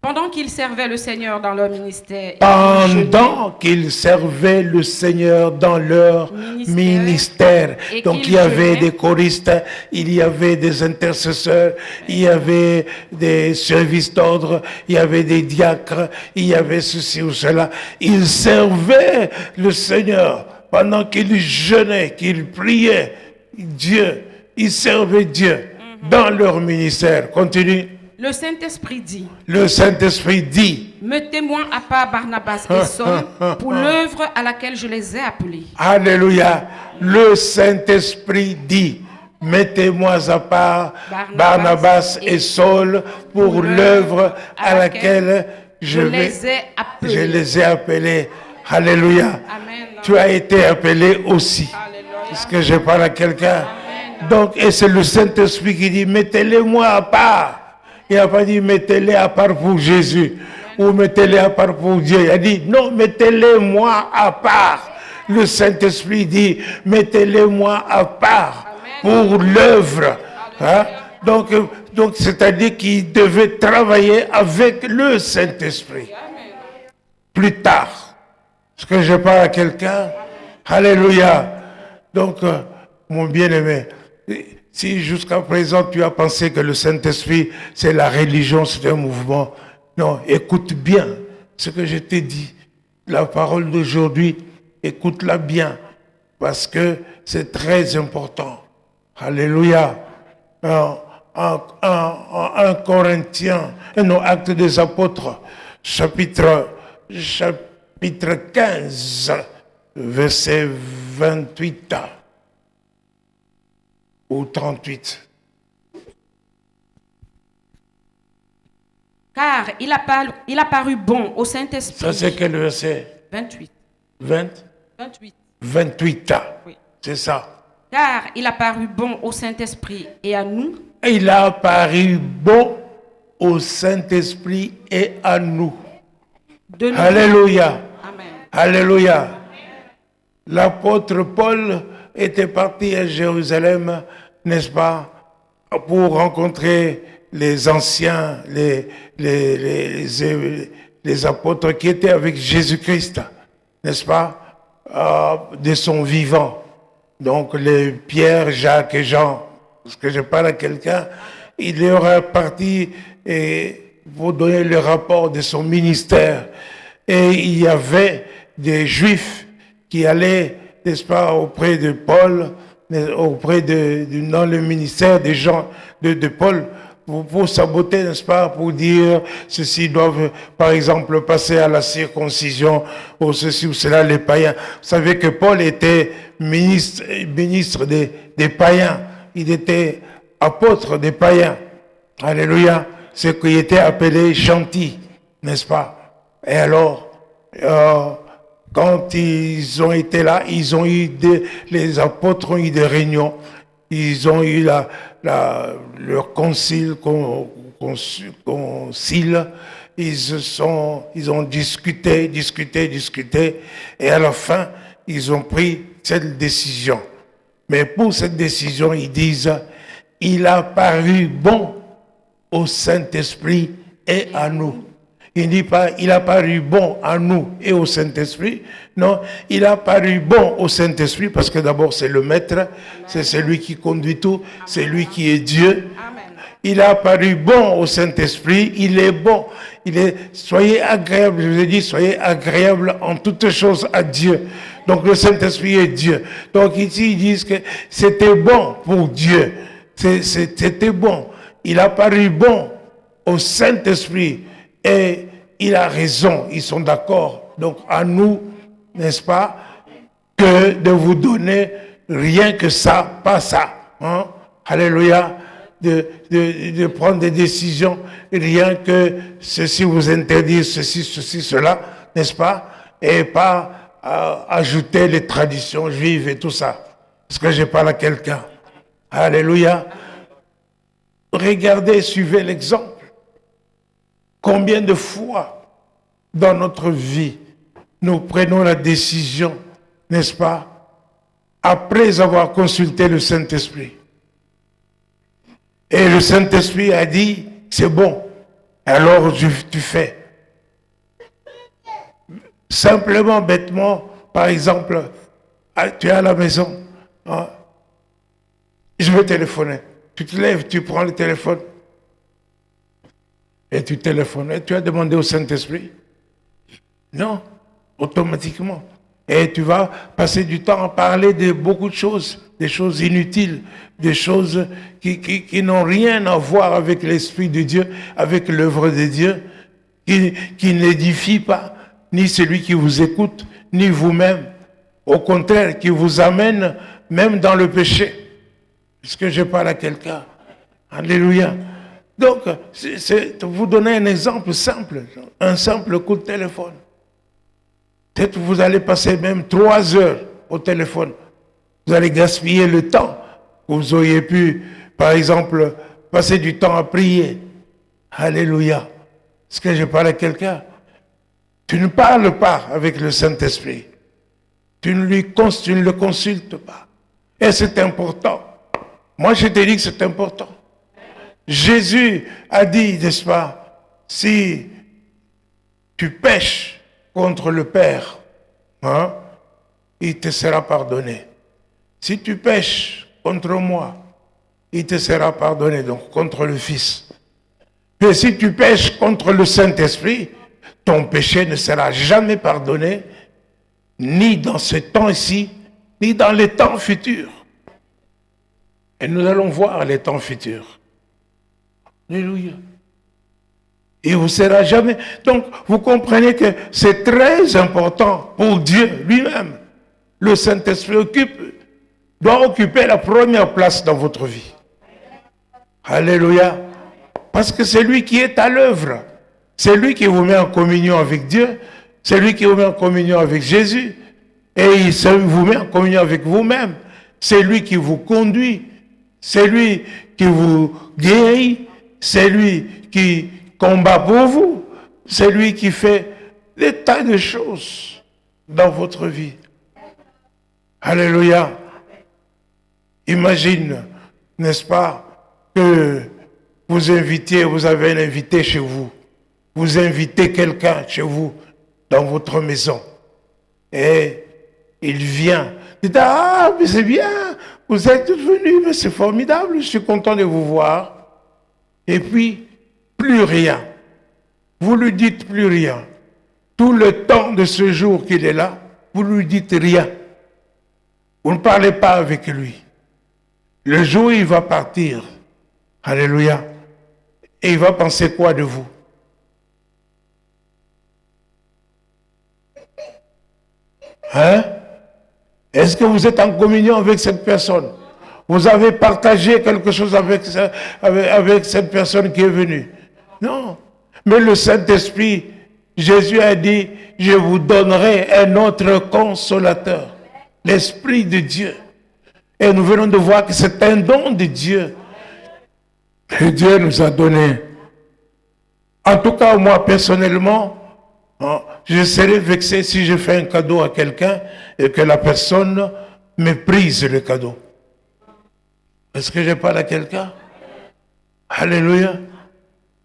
Pendant qu'ils servaient le Seigneur dans leur ministère. Pendant qu'ils servaient le Seigneur dans leur ministère. Donc il y avait des choristes, il y avait des intercesseurs, il y avait des services d'ordre, il y avait des diacres, il y avait ceci ou cela. Ils servaient le Seigneur pendant qu'ils jeûnaient, qu'ils priaient Dieu. Ils servaient Dieu dans leur ministère. Continue. Le Saint-Esprit dit. Le Saint-Esprit dit. Mettez-moi à part Barnabas et Saul pour l'œuvre à laquelle je les ai appelés. Alléluia. Le Saint-Esprit dit. Mettez-moi à part Barnabas et Saul pour l'œuvre à laquelle je les ai appelés. Alléluia. Amen. Tu as été appelé aussi. Est-ce que je parle à quelqu'un? Donc, et c'est le Saint-Esprit qui dit, mettez-les-moi à part. Il n'a pas dit, mettez-les à part pour Jésus. Ou mettez-les à part pour Dieu. Il a dit, non, mettez-les-moi à part. Le Saint-Esprit dit, mettez-les-moi à part pour l'œuvre. Hein? Donc c'est-à-dire qu'il devait travailler avec le Saint-Esprit. Plus tard. Est-ce que je parle à quelqu'un? Alléluia. Donc, mon bien-aimé, si jusqu'à présent tu as pensé que le Saint-Esprit, c'est la religion, c'est un mouvement, Non, écoute bien ce que je t'ai dit. La parole d'aujourd'hui, écoute-la bien, parce que c'est très important. Alléluia. En 1 Corinthiens, non, Actes des Apôtres, chapitre 15, verset 28 ou 38. Car il a paru bon au Saint-Esprit. Ça, c'est quel verset? 28. 28. 28. Oui. C'est ça. Car il a paru bon au Saint-Esprit et à nous. Il a paru bon au Saint-Esprit et à nous. Alléluia. Amen. Alléluia. L'apôtre Paul était parti à Jérusalem, n'est-ce pas, pour rencontrer les anciens, les apôtres qui étaient avec Jésus-Christ, n'est-ce pas, de son vivant. Donc les Pierre, Jacques et Jean, parce que je parle à quelqu'un, il leur est parti pour donner le rapport de son ministère. Et il y avait des Juifs qui allaient, n'est-ce pas, auprès de Paul, dans le ministère des gens de Paul, pour saboter, n'est-ce pas, pour dire ceux-ci doivent, par exemple, passer à la circoncision, ou ceci ou cela, les païens. Vous savez que Paul était ministre des païens. Il était apôtre des païens. Alléluia. Ce qui était appelé chantier, n'est-ce pas? Et alors, quand ils ont été là, les apôtres ont eu des réunions. Ils ont eu leur concile. Ils ont discuté. Et à la fin, ils ont pris cette décision. Mais pour cette décision, ils disent, il a paru bon au Saint-Esprit et à nous. Il ne dit pas, il a paru bon à nous et au Saint-Esprit. Non, il a paru bon au Saint-Esprit parce que d'abord c'est le Maître, c'est celui qui conduit tout, c'est lui qui est Dieu. Amen. Il a paru bon au Saint-Esprit, il est bon. Soyez agréable, je vous ai dit, soyez agréable en toutes choses à Dieu. Donc le Saint-Esprit est Dieu. Donc ici ils disent que c'était bon pour Dieu. C'était bon. Il a paru bon au Saint-Esprit. Et il a raison, ils sont d'accord. Donc à nous, n'est-ce pas, que de vous donner rien que ça, pas ça. Hein? Alléluia. De prendre des décisions, rien que ceci vous interdit, ceci, cela, n'est-ce pas? Et pas ajouter les traditions juives et tout ça. Parce que je parle à quelqu'un. Alléluia. Regardez, suivez l'exemple. Combien de fois dans notre vie nous prenons la décision, n'est-ce pas, après avoir consulté le Saint-Esprit. Et le Saint-Esprit a dit, c'est bon, alors tu fais. Simplement, bêtement, par exemple, tu es à la maison, hein, je veux téléphoner. Tu te lèves, tu prends le téléphone. Et tu téléphones. Et tu as demandé au Saint-Esprit? Non, automatiquement. Et tu vas passer du temps à parler de beaucoup de choses, des choses inutiles, des choses qui n'ont rien à voir avec l'Esprit de Dieu, avec l'œuvre de Dieu, qui n'édifient pas, ni celui qui vous écoute, ni vous-même. Au contraire, qui vous amène même dans le péché. Est-ce que je parle à quelqu'un? Alléluia. Donc, c'est vous donner un exemple simple, un simple coup de téléphone. Peut-être vous allez passer même 3 heures au téléphone. Vous allez gaspiller le temps. Vous auriez pu, par exemple, passer du temps à prier. Alléluia. Est-ce que je parle à quelqu'un? Tu ne parles pas avec le Saint-Esprit. Tu ne le consultes pas. Et c'est important. Moi, je te dis que c'est important. Jésus a dit, n'est-ce pas, si tu pèches contre le Père, hein, il te sera pardonné. Si tu pèches contre moi, il te sera pardonné, donc contre le Fils. que si tu pêches contre le Saint-Esprit, ton péché ne sera jamais pardonné, ni dans ce temps-ci, ni dans les temps futurs. Et nous allons voir les temps futurs. Alléluia. Il vous sera jamais. Donc, vous comprenez que c'est très important pour Dieu lui-même. Le Saint-Esprit doit occuper la première place dans votre vie. Alléluia. Parce que c'est lui qui est à l'œuvre. C'est lui qui vous met en communion avec Dieu. C'est lui qui vous met en communion avec Jésus. Et il vous met en communion avec vous-même. C'est lui qui vous conduit. C'est lui qui vous guérit. C'est lui qui combat pour vous. C'est lui qui fait des tas de choses dans votre vie. Alléluia. Imagine, n'est-ce pas, que vous avez un invité chez vous. Vous invitez quelqu'un chez vous, dans votre maison. Et il vient. Il dit, ah, mais c'est bien, vous êtes tous venus, mais c'est formidable, je suis content de vous voir. Et puis, plus rien. Vous lui dites plus rien. Tout le temps de ce jour qu'il est là, vous lui dites rien. Vous ne parlez pas avec lui. Le jour où il va partir, alléluia, et il va penser quoi de vous? Hein? Est-ce que vous êtes en communion avec cette personne? Vous avez partagé quelque chose avec cette personne qui est venue? Non. Mais le Saint-Esprit, Jésus a dit, je vous donnerai un autre consolateur, l'Esprit de Dieu. Et nous venons de voir que c'est un don de Dieu que Dieu nous a donné. En tout cas, moi, personnellement, je serais vexé si je fais un cadeau à quelqu'un et que la personne méprise le cadeau. Est-ce que je parle à quelqu'un? Alléluia.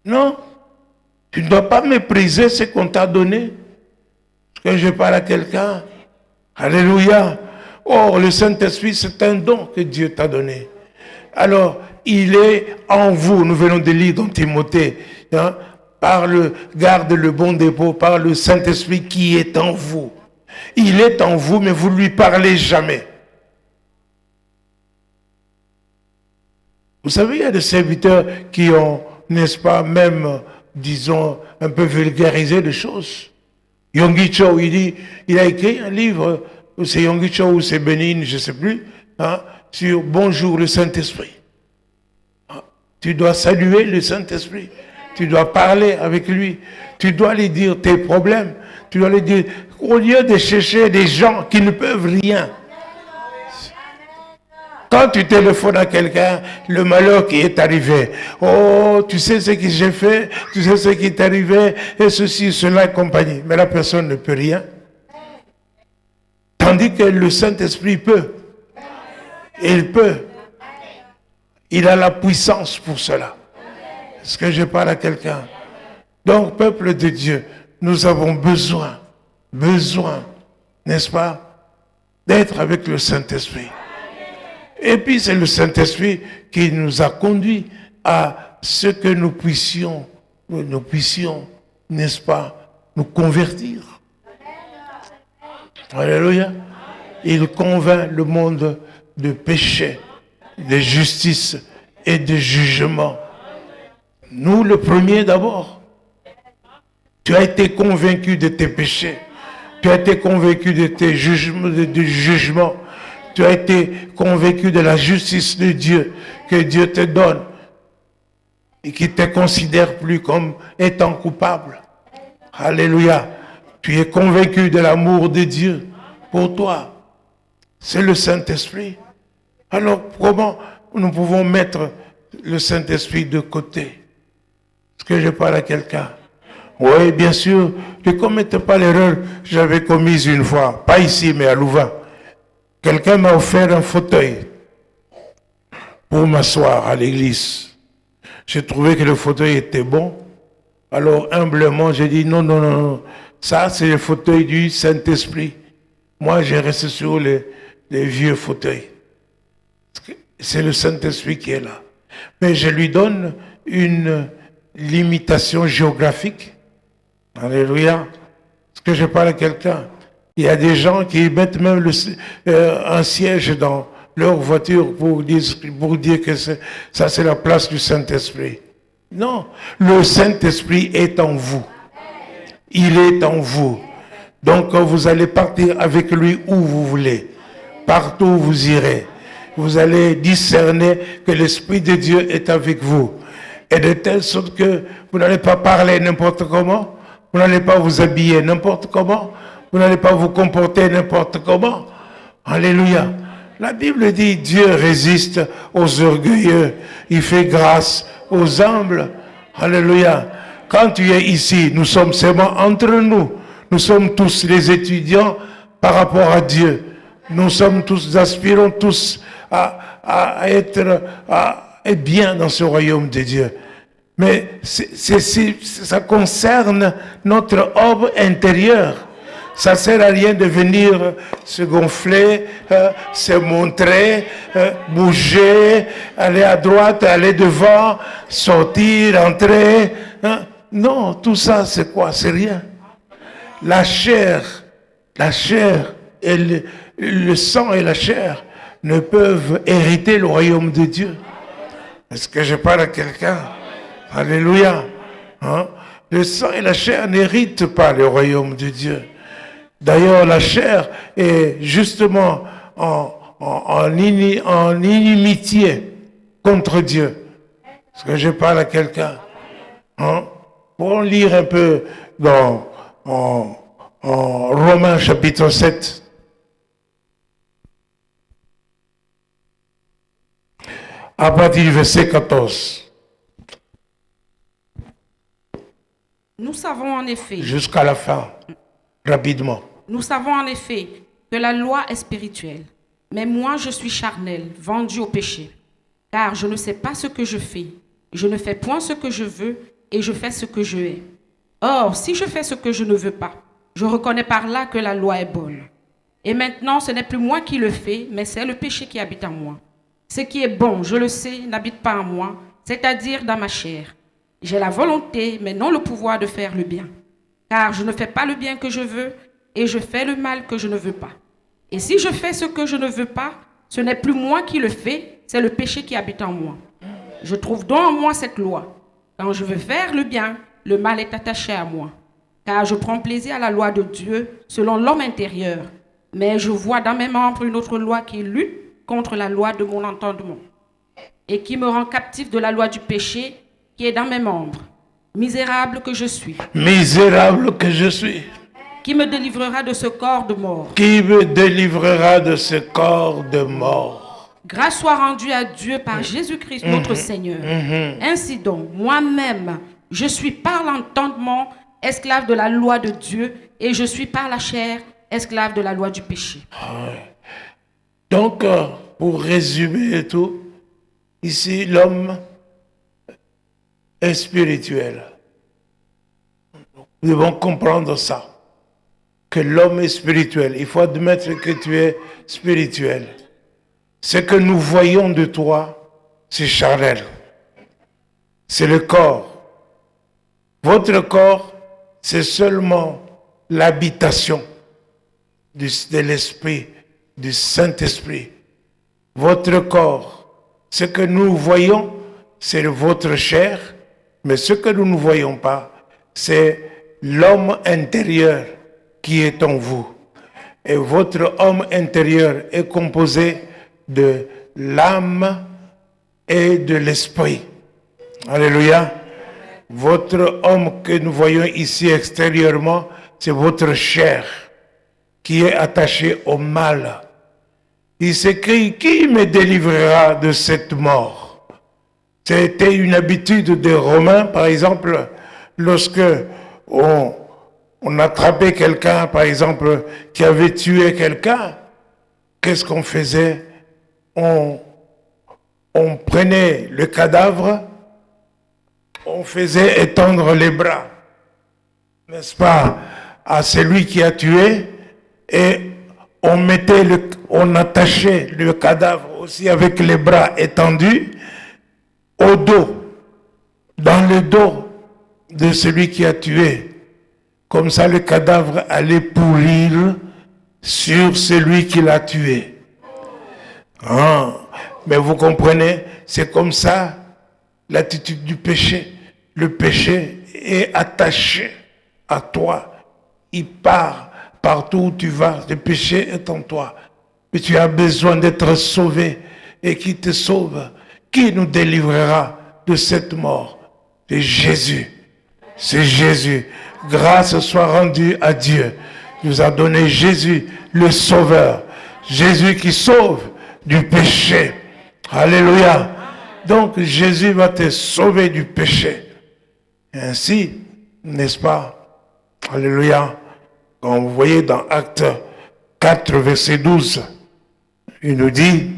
Non. Tu ne dois pas mépriser ce qu'on t'a donné. Est-ce que je parle à quelqu'un? Alléluia. Or, le Saint-Esprit, c'est un don que Dieu t'a donné. Alors, il est en vous. Nous venons de lire dans Timothée. Garde le bon dépôt par le Saint-Esprit qui est en vous. Il est en vous, mais vous ne lui parlez jamais. Vous savez, il y a des serviteurs qui ont, n'est-ce pas, même, disons, un peu vulgarisé les choses. Yonggi Cho, il a écrit un livre, c'est Yonggi Cho ou c'est Bénin, je ne sais plus, sur Bonjour le Saint-Esprit. Tu dois saluer le Saint-Esprit. Tu dois parler avec lui. Tu dois lui dire tes problèmes. Tu dois lui dire, au lieu de chercher des gens qui ne peuvent rien. Quand tu téléphones à quelqu'un, le malheur qui est arrivé. Oh, tu sais ce que j'ai fait, tu sais ce qui est arrivé, et ceci, cela et compagnie. Mais la personne ne peut rien. Tandis que le Saint-Esprit peut. Il peut. Il a la puissance pour cela. Est-ce que je parle à quelqu'un? Donc, peuple de Dieu, nous avons besoin, n'est-ce pas, d'être avec le Saint-Esprit. Et puis, c'est le Saint-Esprit qui nous a conduits à ce que nous puissions, n'est-ce pas, nous convertir. Alléluia. Il convainc le monde de péché, de justice et de jugement. Nous, le premier d'abord. Tu as été convaincu de tes péchés. Tu as été convaincu de tes jugements. Tu as été convaincu de la justice de Dieu que Dieu te donne et qui ne te considère plus comme étant coupable. Alléluia. Tu es convaincu de l'amour de Dieu pour toi. C'est le Saint-Esprit. Alors, comment nous pouvons mettre le Saint-Esprit de côté? Est-ce que je parle à quelqu'un? Oui, bien sûr. Ne commettez pas l'erreur que j'avais commise une fois. Pas ici, mais à Louvain. Quelqu'un m'a offert un fauteuil pour m'asseoir à l'église. J'ai trouvé que le fauteuil était bon. Alors, humblement, j'ai dit non. Ça, c'est le fauteuil du Saint-Esprit. Moi, j'ai resté sur les vieux fauteuils. C'est le Saint-Esprit qui est là. Mais je lui donne limitation géographique. Alléluia. Est-ce que je parle à quelqu'un? Il y a des gens qui mettent même un siège dans leur voiture pour dire que ça c'est la place du Saint-Esprit. Non, le Saint-Esprit est en vous. Il est en vous. Donc vous allez partir avec lui où vous voulez. Partout où vous irez. Vous allez discerner que l'Esprit de Dieu est avec vous. Et de telle sorte que vous n'allez pas parler n'importe comment. Vous n'allez pas vous habiller n'importe comment. Vous n'allez pas vous comporter n'importe comment. Alléluia. La Bible dit, Dieu résiste aux orgueilleux. Il fait grâce aux humbles. Alléluia. Quand tu es ici, nous sommes seulement entre nous. Nous sommes tous les étudiants par rapport à Dieu. Nous aspirons tous à être bien dans ce royaume de Dieu. Mais ça concerne notre homme intérieur. Ça ne sert à rien de venir se gonfler, se montrer, bouger, aller à droite, aller devant, sortir, entrer. Non, tout ça, c'est quoi? C'est rien. La chair et le sang et la chair ne peuvent hériter le royaume de Dieu. Est-ce que je parle à quelqu'un? Alléluia. Le sang et la chair n'héritent pas le royaume de Dieu. D'ailleurs, la chair est justement en inimitié contre Dieu. Est-ce que je parle à quelqu'un? Pour lire un peu en Romains chapitre 7. À partir du verset 14. Nous savons en effet. Jusqu'à la fin, rapidement. Nous savons en effet que la loi est spirituelle, mais moi je suis charnel, vendu au péché. Car je ne sais pas ce que je fais. Je ne fais point ce que je veux et je fais ce que je hais. Or, si je fais ce que je ne veux pas, je reconnais par là que la loi est bonne. Et maintenant, ce n'est plus moi qui le fais, mais c'est le péché qui habite en moi. Ce qui est bon, je le sais, n'habite pas en moi, c'est-à-dire dans ma chair. J'ai la volonté, mais non le pouvoir de faire le bien. Car je ne fais pas le bien que je veux, et je fais le mal que je ne veux pas. Et si je fais ce que je ne veux pas, ce n'est plus moi qui le fais, c'est le péché qui habite en moi. Je trouve donc en moi cette loi. Quand je veux faire le bien, le mal est attaché à moi. Car je prends plaisir à la loi de Dieu selon l'homme intérieur. Mais je vois dans mes membres une autre loi qui lutte contre la loi de mon entendement et qui me rend captif de la loi du péché qui est dans mes membres. Misérable que je suis. Misérable que je suis. Qui me délivrera de ce corps de mort? Qui me délivrera de ce corps de mort? Grâce soit rendue à Dieu par Jésus-Christ notre Seigneur. Ainsi donc, moi-même, je suis par l'entendement esclave de la loi de Dieu et je suis par la chair esclave de la loi du péché. Donc, pour résumer tout, ici, l'homme est spirituel. Nous devons comprendre ça, que l'homme est spirituel. Il faut admettre que tu es spirituel. Ce que nous voyons de toi, c'est charnel. C'est le corps. Votre corps, c'est seulement l'habitation de l'Esprit, du Saint-Esprit. Votre corps, ce que nous voyons, c'est votre chair, mais ce que nous ne voyons pas, c'est l'homme intérieur qui est en vous. Et votre homme intérieur est composé de l'âme et de l'esprit. Alléluia. Votre homme que nous voyons ici extérieurement, c'est votre chair qui est attachée au mal. Il s'écrit, qui me délivrera de cette mort? C'était une habitude des Romains, par exemple, lorsque on attrapait quelqu'un, par exemple, qui avait tué quelqu'un, qu'est-ce qu'on faisait? On prenait le cadavre, on faisait étendre les bras, n'est-ce pas, à celui qui a tué, et on attachait le cadavre aussi avec les bras étendus au dos, dans le dos de celui qui a tué. Comme ça, le cadavre allait pourrir sur celui qui l'a tué. Ah, mais vous comprenez, c'est comme ça l'attitude du péché. Le péché est attaché à toi. Il part partout où tu vas. Le péché est en toi. Mais tu as besoin d'être sauvé. Et qui te sauve? Qui nous délivrera de cette mort? C'est Jésus. C'est Jésus. Grâce soit rendue à Dieu. Il nous a donné Jésus, le Sauveur. Jésus qui sauve du péché. Alléluia. Donc Jésus va te sauver du péché. Et ainsi, n'est-ce pas? Alléluia. Quand vous voyez dans Acte 4, verset 12, il nous dit,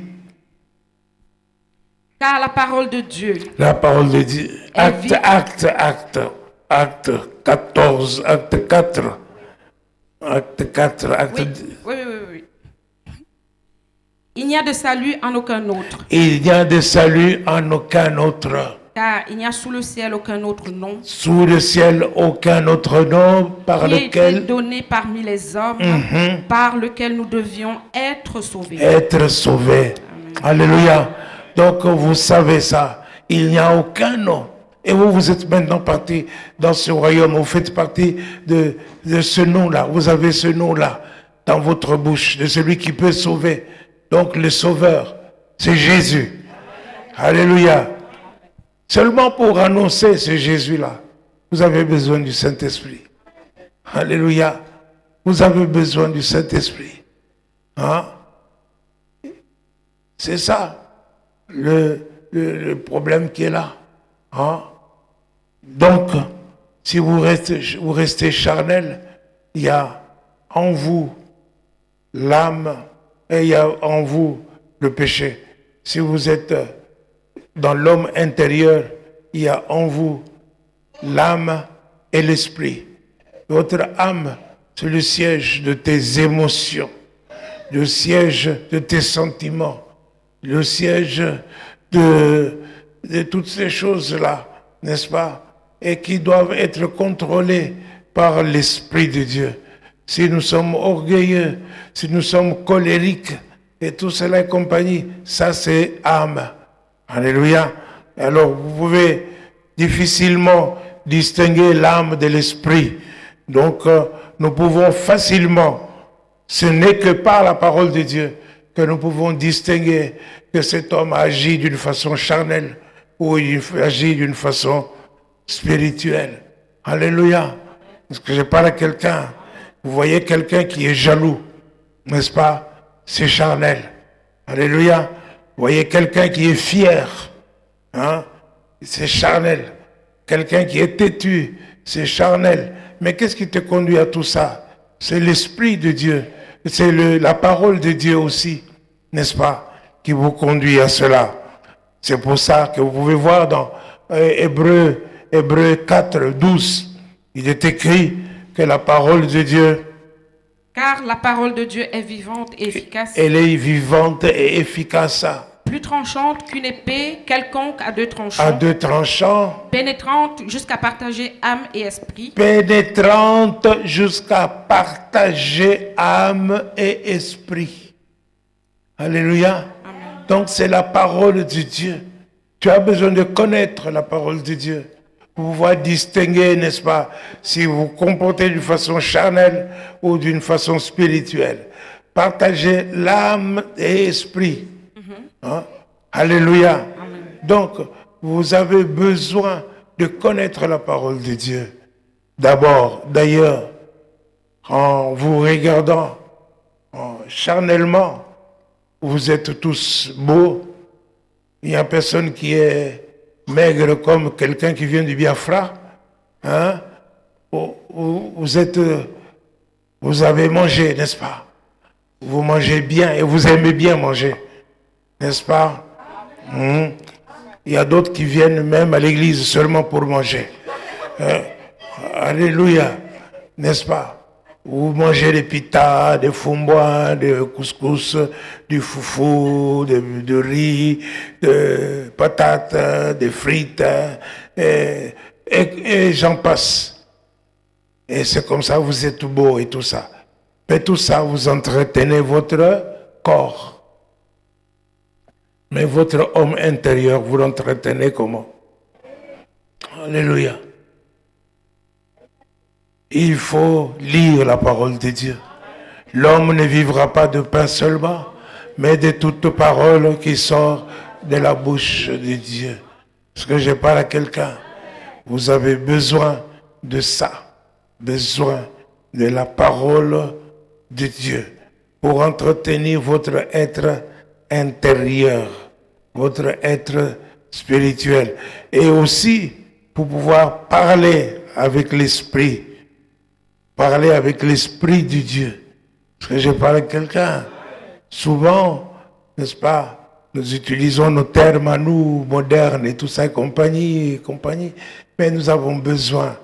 car la parole de Dieu, la parole de Dieu, Acte 14, Acte 4, Acte 4, Acte... Oui. Il n'y a de salut en aucun autre. Il n'y a de salut en aucun autre. Car il n'y a sous le ciel aucun autre nom. Sous le ciel, aucun autre nom par qui lequel... a été donné parmi les hommes, par lequel nous devions être sauvés. Être sauvés. Alléluia. Donc vous savez ça. Il n'y a aucun nom. Et vous êtes maintenant partis dans ce royaume. Vous faites partie de ce nom-là. Vous avez ce nom-là dans votre bouche, de celui qui peut sauver. Donc le Sauveur, c'est Jésus. Alléluia. Seulement pour annoncer ce Jésus-là, vous avez besoin du Saint-Esprit. Alléluia. Vous avez besoin du Saint-Esprit. Hein? C'est ça le problème qui est là. Hein? Donc, si vous restez charnel, il y a en vous l'âme et il y a en vous le péché. Si vous êtes dans l'homme intérieur, il y a en vous l'âme et l'esprit. Votre âme, c'est le siège de tes émotions, le siège de tes sentiments, le siège de toutes ces choses-là, n'est-ce pas? Et qui doivent être contrôlées par l'Esprit de Dieu. Si nous sommes orgueilleux, si nous sommes colériques, et tout cela et compagnie, ça c'est âme. Alléluia. Alors vous pouvez difficilement distinguer l'âme de l'esprit. Donc nous pouvons facilement, ce n'est que par la parole de Dieu que nous pouvons distinguer que cet homme agit d'une façon charnelle ou il agit d'une façon spirituelle. Alléluia. Parce que je parle à quelqu'un, vous voyez quelqu'un qui est jaloux, n'est-ce pas? C'est charnel. Alléluia. Vous voyez quelqu'un qui est fier, hein? C'est charnel. Quelqu'un qui est têtu, c'est charnel. Mais qu'est-ce qui te conduit à tout ça? C'est l'Esprit de Dieu. C'est la parole de Dieu aussi, n'est-ce pas, qui vous conduit à cela. C'est pour ça que vous pouvez voir dans Hébreux 4, 12, il est écrit que la parole de Dieu... Car la parole de Dieu est vivante et efficace. Elle est vivante et efficace. Plus tranchante qu'une épée quelconque à deux tranchants. À deux tranchants. Pénétrante jusqu'à partager âme et esprit. Pénétrante jusqu'à partager âme et esprit. Alléluia. Amen. Donc c'est la parole de Dieu. Tu as besoin de connaître la parole de Dieu. Pour pouvoir distinguer, n'est-ce pas, si vous vous comportez d'une façon charnelle ou d'une façon spirituelle. Partagez l'âme et l'esprit. Hein? Alléluia. Amen. Donc, vous avez besoin de connaître la parole de Dieu. D'abord, d'ailleurs, en vous regardant charnellement, vous êtes tous beaux. Il n'y a personne qui est maigre comme quelqu'un qui vient du Biafra. Hein? Vous avez mangé, n'est-ce pas? Vous mangez bien et vous aimez bien manger. N'est-ce pas? Il y a d'autres qui viennent même à l'église seulement pour manger. Alléluia. N'est-ce pas? Vous mangez des pitas, des fumbois, des couscous, du foufou, de riz, de patates, des frites, et et j'en passe. Et c'est comme ça, vous êtes beau et tout ça. Mais tout ça, vous entretenez votre corps. Mais votre homme intérieur, vous l'entretenez comment? Alléluia. Il faut lire la parole de Dieu. L'homme ne vivra pas de pain seulement, mais de toute parole qui sort de la bouche de Dieu. Est-ce que je parle à quelqu'un? Vous avez besoin de ça, besoin de la parole de Dieu pour entretenir votre être intérieur, votre être spirituel, et aussi pour pouvoir parler avec l'esprit de Dieu. Est-ce que je parle à quelqu'un? Souvent, n'est-ce pas, nous utilisons nos termes à nous, modernes et tout ça, et compagnie, mais nous avons besoin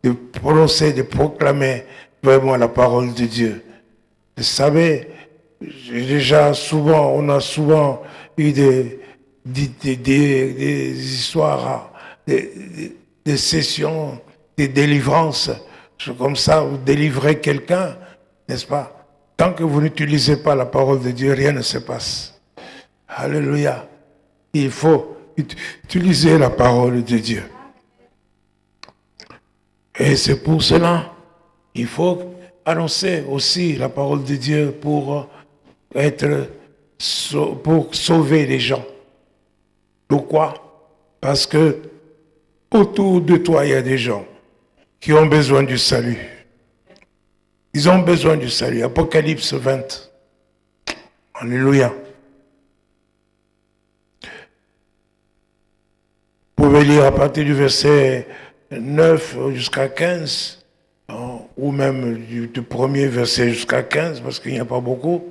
de prononcer, de proclamer vraiment la parole de Dieu. Vous savez, on a souvent eu des histoires, des sessions, des délivrances, comme ça, vous délivrez quelqu'un, n'est-ce pas? Tant que vous n'utilisez pas la parole de Dieu, rien ne se passe. Alléluia. Il faut utiliser la parole de Dieu. Et c'est pour cela, il faut annoncer aussi la parole de Dieu pour sauver les gens. Pourquoi? Parce que autour de toi, il y a des gens qui ont besoin du salut. Ils ont besoin du salut. Apocalypse 20. Alléluia. Vous pouvez lire à partir du verset 9 jusqu'à 15, ou même du premier verset jusqu'à 15, parce qu'il n'y a pas beaucoup.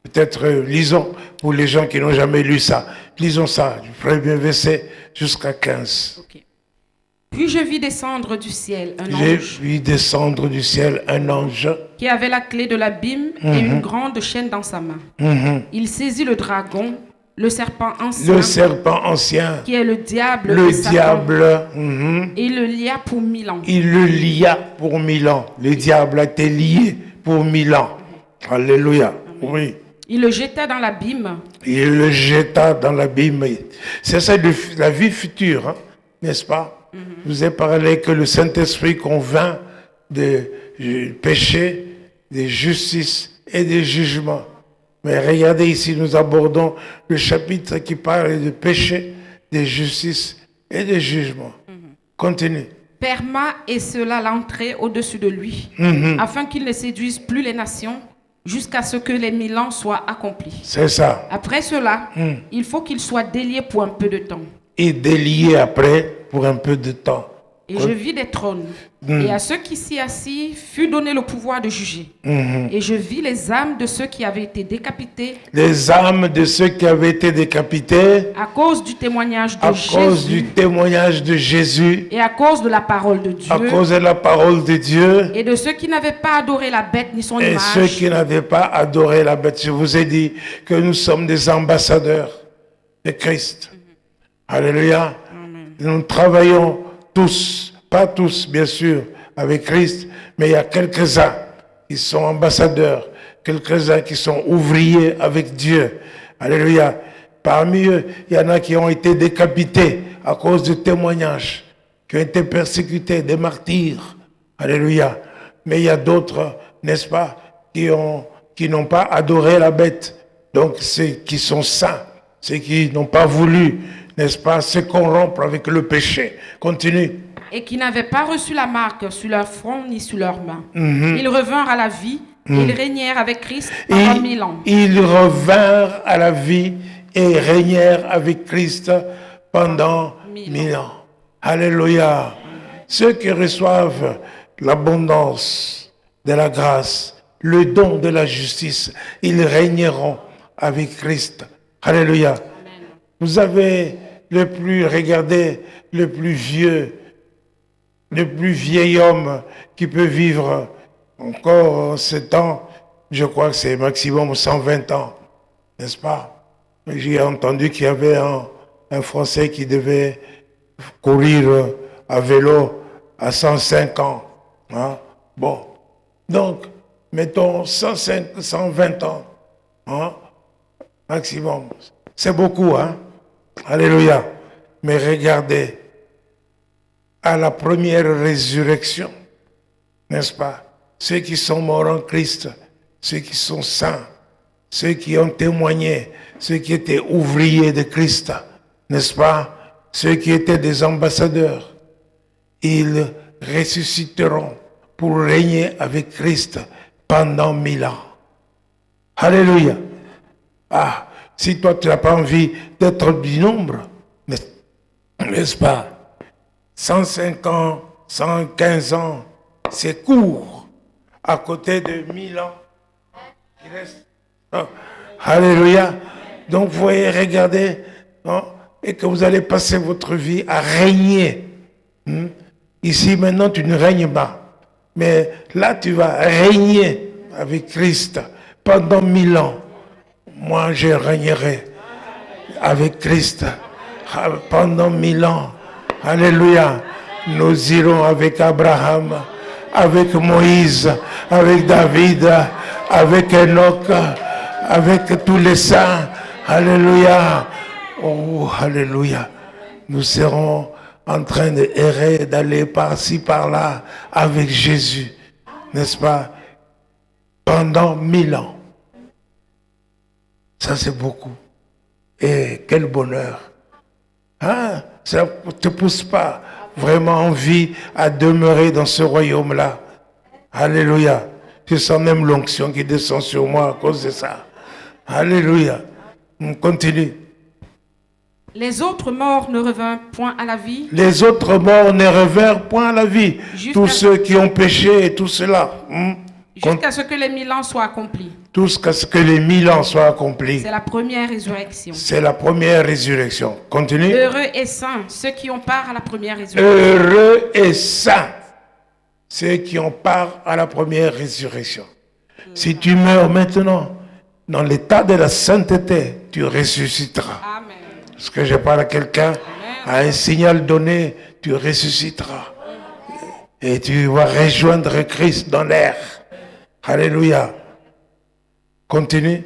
Peut-être lisons, pour les gens qui n'ont jamais lu ça, lisons ça, du premier verset jusqu'à 15. Ok. Puis je vis descendre du ciel un J'ai ange vu descendre du ciel un ange qui avait la clé de l'abîme et une grande chaîne dans sa main. Il saisit le dragon, le serpent ancien, qui est le diable, et Satan, et il le lia pour 1000 ans. Il le lia pour 1000 ans. Le diable a été lié pour 1000 ans. Alléluia. Oui. Il le jeta dans l'abîme. Il le jeta dans l'abîme. C'est ça la vie future, hein, n'est-ce pas? Je vous ai parlé que le Saint-Esprit convainc de péché, de justice et de jugement. Mais regardez ici, nous abordons le chapitre qui parle de péché, de justice et de jugement. Continue. Perma et cela l'entrée au-dessus de lui, afin qu'il ne séduise plus les nations, jusqu'à ce que les 1000 ans soient accomplis. C'est ça. Après cela, il faut qu'il soit délié pour un peu de temps. Et délié après pour un peu de temps. Et je vis des trônes, et à ceux qui s'y assis fut donné le pouvoir de juger. Et je vis les âmes de ceux qui avaient été décapités. Les âmes de ceux qui avaient été décapités À cause du témoignage de à Jésus. cause du témoignage de Jésus, Et à cause de la parole de Dieu. à cause de la parole de Dieu, Et de ceux qui n'avaient pas adoré la bête ni son et image. ceux qui n'avaient pas adoré la bête. Je vous ai dit que nous sommes des ambassadeurs de Christ. Alléluia. Nous travaillons tous, pas tous bien sûr, avec Christ, mais il y a quelques-uns qui sont ambassadeurs, quelques-uns qui sont ouvriers avec Dieu. Alléluia. Parmi eux, il y en a qui ont été décapités à cause du témoignage, qui ont été persécutés, des martyrs. Alléluia. Mais il y a d'autres, n'est-ce pas, qui n'ont pas adoré la bête. Donc ceux qui sont saints, ceux qui n'ont pas voulu, n'est-ce pas, se corrompre avec le péché. Continue. Et qui n'avaient pas reçu la marque sur leur front ni sur leurs mains. Ils revinrent à la vie et ils régnèrent avec Christ pendant 1000 ans. Ils revinrent à la vie et régnèrent avec Christ pendant 1000 ans. Alléluia. Ceux qui reçoivent l'abondance de la grâce, le don de la justice, ils régneront avec Christ. Alléluia. Vous avez le plus vieil homme qui peut vivre encore 7 ans, je crois que c'est maximum 120 ans, n'est-ce pas? J'ai entendu qu'il y avait un Français qui devait courir à vélo à 105 ans. Hein? Bon, donc, mettons 105, 120 ans, hein? Maximum. C'est beaucoup, hein? Alléluia. Mais regardez, à la première résurrection, n'est-ce pas? Ceux qui sont morts en Christ, ceux qui sont saints, ceux qui ont témoigné, ceux qui étaient ouvriers de Christ, n'est-ce pas? Ceux qui étaient des ambassadeurs, ils ressusciteront pour régner avec Christ pendant 1000 ans. Alléluia. Ah, si toi tu n'as pas envie d'être du nombre, n'est-ce pas? 105 ans, 115 ans, c'est court à côté de 1000 ans qui reste. Oh, alléluia. Donc vous voyez, regardez, hein, et que vous allez passer votre vie à régner. Ici maintenant tu ne règnes pas, mais là tu vas régner avec Christ pendant 1000 ans. Moi je régnerai avec Christ pendant 1000 ans. Alléluia. Nous irons avec Abraham, avec Moïse, avec David, avec Enoch, avec tous les saints. Alléluia. Oh, alléluia. Nous serons en train d'errer, d'aller par-ci, par-là avec Jésus. N'est-ce pas? Pendant 1000 ans. Ça, c'est beaucoup. Et quel bonheur. Hein? Ça ne te pousse pas vraiment envie à demeurer dans ce royaume-là. Alléluia. Je sens même l'onction qui descend sur moi à cause de ça. Alléluia. On continue. Les autres morts ne revinrent point à la vie. Les autres morts ne revinrent point à la vie. Tous ceux qui ont péché et tout cela. Jusqu'à ce que les 1000 ans soient accomplis. Jusqu'à ce que les 1000 ans soient accomplis. C'est la première résurrection. C'est la première résurrection. Continue. Heureux et saints ceux qui ont part à la première résurrection. Heureux et saints ceux qui ont part à la première résurrection. Si tu meurs maintenant dans l'état de la sainteté, tu ressusciteras. Amen. Parce que je parle à quelqu'un, à un signal donné, tu ressusciteras. Et tu vas rejoindre Christ dans l'air. Alléluia. Continue.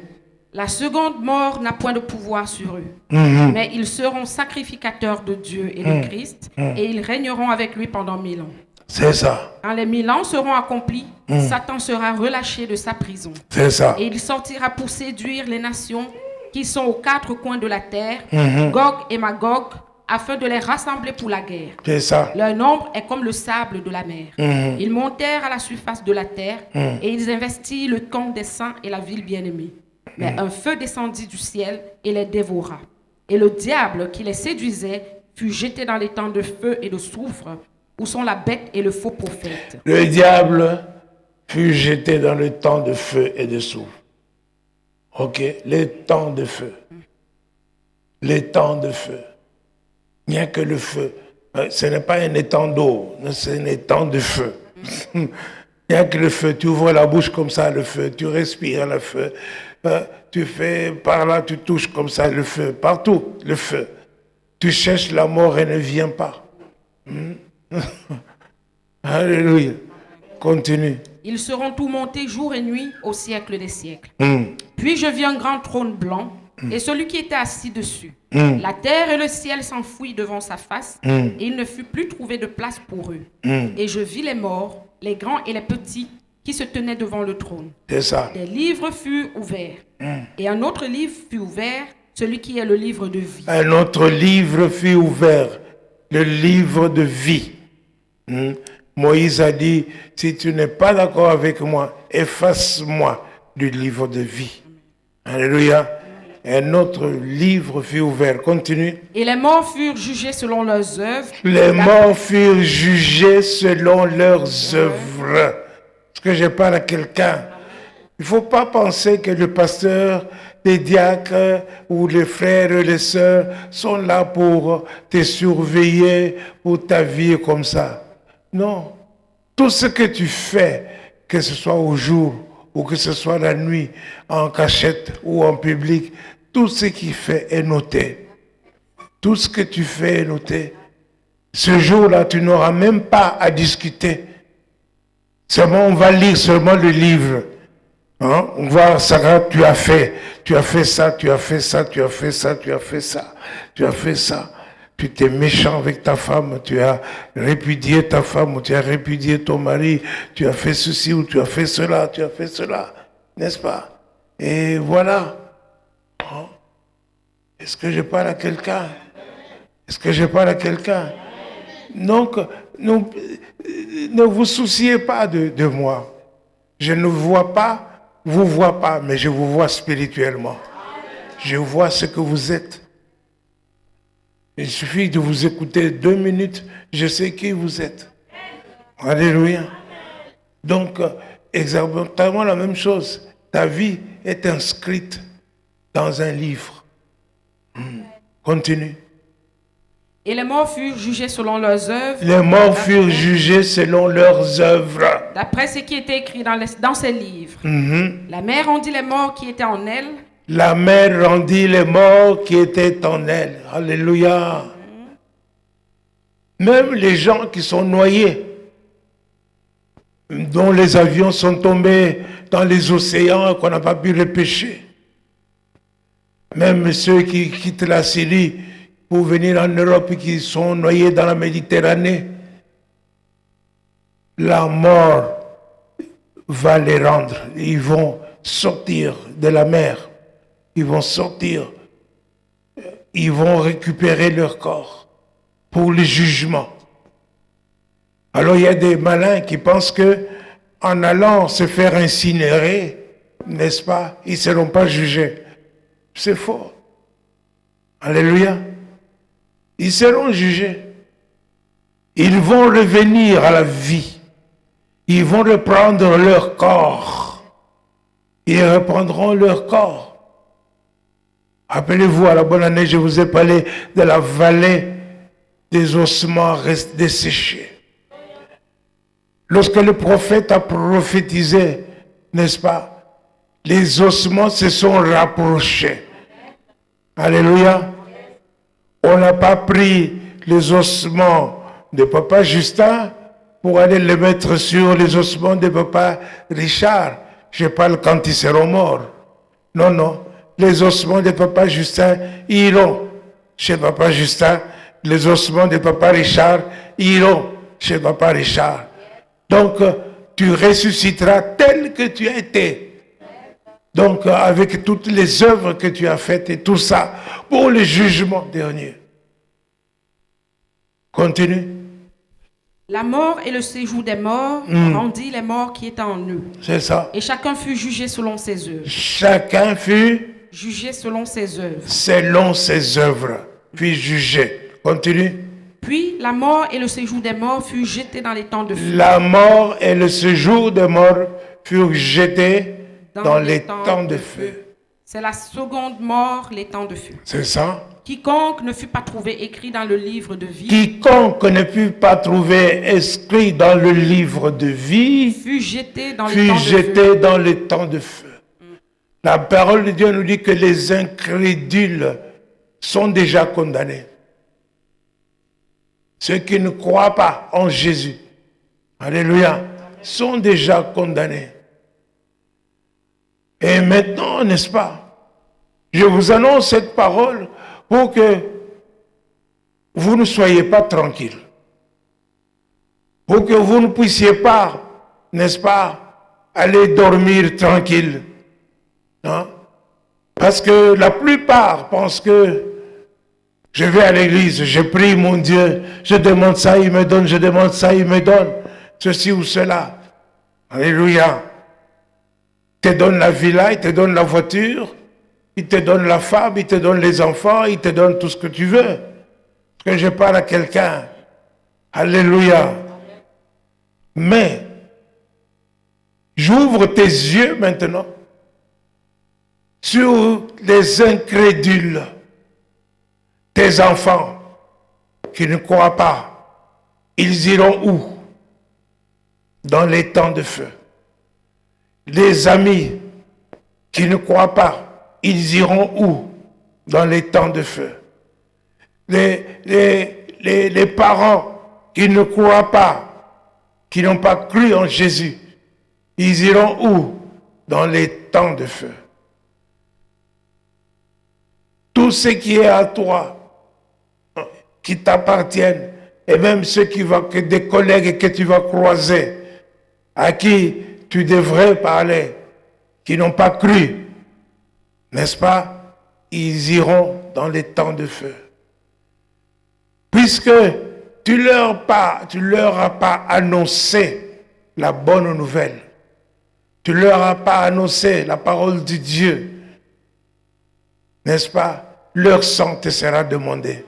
La seconde mort n'a point de pouvoir sur eux, mais ils seront sacrificateurs de Dieu et de Christ, et ils régneront avec lui pendant 1000 ans. C'est ça. Quand les 1000 ans seront accomplis, Satan sera relâché de sa prison. C'est ça. Et il sortira pour séduire les nations qui sont aux quatre coins de la terre, Gog et Magog, afin de les rassembler pour la guerre. C'est ça. Leur nombre est comme le sable de la mer. Ils montèrent à la surface de la terre et ils investirent le camp des saints et la ville bien-aimée. Mais un feu descendit du ciel et les dévora. Et le diable qui les séduisait fut jeté dans les temps de feu et de soufre, où sont la bête et le faux prophète. Le diable fut jeté dans le temps de feu et de soufre. Ok, les temps de feu. Les temps de feu. Il n'y a que le feu. Ce n'est pas un étang d'eau, c'est un étang de feu. Il n'y a que le feu. Tu ouvres la bouche comme ça, le feu. Tu respires le feu. Tu fais par là, tu touches comme ça, le feu. Partout, le feu. Tu cherches la mort et ne vient pas. Alléluia. Continue. Ils seront tourmentés jour et nuit au siècle des siècles. Puis je vis un grand trône blanc et celui qui était assis dessus. La terre et le ciel s'enfuient devant sa face et il ne fut plus trouvé de place pour eux. Et je vis les morts, les grands et les petits, qui se tenaient devant le trône. C'est ça. Des livres furent ouverts. Et un autre livre fut ouvert, celui qui est le livre de vie. Un autre livre fut ouvert, le livre de vie. Moïse a dit, si tu n'es pas d'accord avec moi, efface-moi du livre de vie. Alléluia. Un autre livre fut ouvert. Continue. Et les morts furent jugés selon leurs œuvres. Les morts furent jugés selon leurs œuvres. Est-ce que je parle à quelqu'un? Il ne faut pas penser que le pasteur, les diacres ou les frères et les sœurs sont là pour te surveiller pour ta vie comme ça. Non. Tout ce que tu fais, que ce soit au jour ou que ce soit la nuit, en cachette ou en public, tout ce qu'il fait est noté. Tout ce que tu fais est noté. Ce jour-là, tu n'auras même pas à discuter. Seulement, on va lire seulement le livre. Hein? On va, Sarah, tu as fait ça, tu as fait ça, tu as fait ça, tu as fait ça, tu as fait ça. Tu étais méchant avec ta femme, tu as répudié ta femme, ou tu as répudié ton mari, tu as fait ceci ou tu as fait cela, n'est-ce pas? Et voilà. Hein? Est-ce que je parle à quelqu'un? Est-ce que je parle à quelqu'un? Donc, ne vous souciez pas de moi. Je ne vois pas, vous vois pas, mais je vous vois spirituellement. Je vois ce que vous êtes. Il suffit de vous écouter 2 minutes, je sais qui vous êtes. Alléluia. Donc, exactement la même chose. Ta vie est inscrite dans un livre. Continue. Et les morts furent jugés selon leurs œuvres. Les morts furent jugés selon leurs œuvres. D'après ce qui était écrit dans ces livres. La mer rendit les morts qui étaient en elle. La mer rendit les morts qui étaient en elle. Alléluia. Même les gens qui sont noyés, dont les avions sont tombés dans les océans et qu'on n'a pas pu repêcher. Même ceux qui quittent la Syrie pour venir en Europe et qui sont noyés dans la Méditerranée. La mort va les rendre. Ils vont sortir de la mer. Ils vont sortir, ils vont récupérer leur corps pour le jugement. Alors il y a des malins qui pensent que en allant se faire incinérer, n'est-ce pas, ils ne seront pas jugés. C'est faux. Alléluia. Ils seront jugés. Ils vont revenir à la vie. Ils vont reprendre leur corps. Ils reprendront leur corps. Rappelez-vous, à la bonne année, je vous ai parlé de la vallée des ossements desséchés. Lorsque le prophète a prophétisé, n'est-ce pas, les ossements se sont rapprochés. Alléluia. On n'a pas pris les ossements de papa Justin pour aller les mettre sur les ossements de papa Richard. Je parle quand ils seront morts. Non, non. Les ossements de papa Justin iront chez papa Justin. Les ossements de papa Richard iront chez papa Richard. Donc, tu ressusciteras tel que tu as été. Donc, avec toutes les œuvres que tu as faites et tout ça, pour le jugement dernier. Continue. La mort et le séjour des morts rendit les morts qui étaient en eux. C'est ça. Et chacun fut jugé selon ses œuvres. Chacun fut Jugé selon ses œuvres. selon ses œuvres, puis jugé. Continue. Puis la mort et le séjour des morts furent jetés dans les temps de feu. La mort et le séjour des morts furent jetés dans les temps de feu. C'est la seconde mort, les temps de feu. C'est ça. Quiconque ne fut pas trouvé écrit dans le livre de vie Quiconque ne fut pas trouvé inscrit dans le livre de vie fut jeté dans les fut temps de feu. jeté dans les temps de feu. La parole de Dieu nous dit que les incrédules sont déjà condamnés. Ceux qui ne croient pas en Jésus, alléluia, sont déjà condamnés. Et maintenant, n'est-ce pas, je vous annonce cette parole pour que vous ne soyez pas tranquilles. Pour que vous ne puissiez pas, n'est-ce pas, aller dormir tranquille. Hein? Parce que la plupart pensent que je vais à l'église, je prie mon Dieu, je demande ça, il me donne, je demande ça, il me donne, ceci ou cela. Alléluia. Il te donne la villa, il te donne la voiture, il te donne la femme, il te donne les enfants, il te donne tout ce que tu veux. Parce que je parle à quelqu'un. Alléluia. Mais, j'ouvre tes yeux maintenant sur les incrédules, tes enfants qui ne croient pas. Ils iront où? Dans les temps de feu. Les amis qui ne croient pas, ils iront où? Dans les temps de feu. Les les parents qui ne croient pas, qui n'ont pas cru en Jésus, ils iront où? Dans les temps de feu. Tout ce qui est à toi, qui t'appartiennent, et même ceux que des collègues que tu vas croiser, à qui tu devrais parler, qui n'ont pas cru, n'est-ce pas? Ils iront dans les temps de feu. Puisque tu leur as pas annoncé la bonne nouvelle. Tu leur as pas annoncé la parole de Dieu. N'est-ce pas? Leur sang te sera demandé.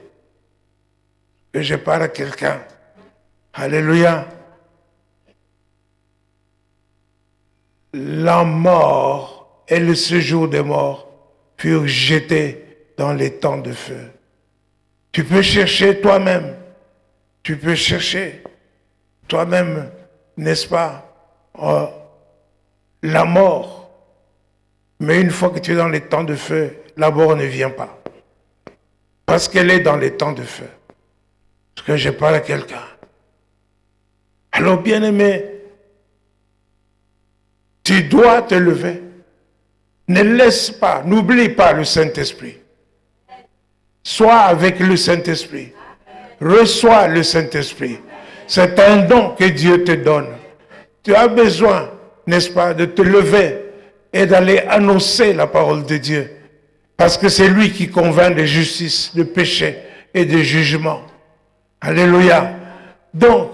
Que je parle à quelqu'un. Alléluia. La mort et le séjour des morts furent jetés dans les temps de feu. Tu peux chercher toi-même. Tu peux chercher toi-même, n'est-ce pas, la mort. Mais une fois que tu es dans les temps de feu, la mort ne vient pas. Parce qu'elle est dans les temps de feu. Parce que je parle à quelqu'un. Alors, bien-aimé, tu dois te lever. Ne laisse pas, n'oublie pas le Saint-Esprit. Sois avec le Saint-Esprit. Reçois le Saint-Esprit. C'est un don que Dieu te donne. Tu as besoin, n'est-ce pas, de te lever et d'aller annoncer la parole de Dieu. Parce que c'est lui qui convainc de justice, de péché et de jugement. Alléluia. Donc,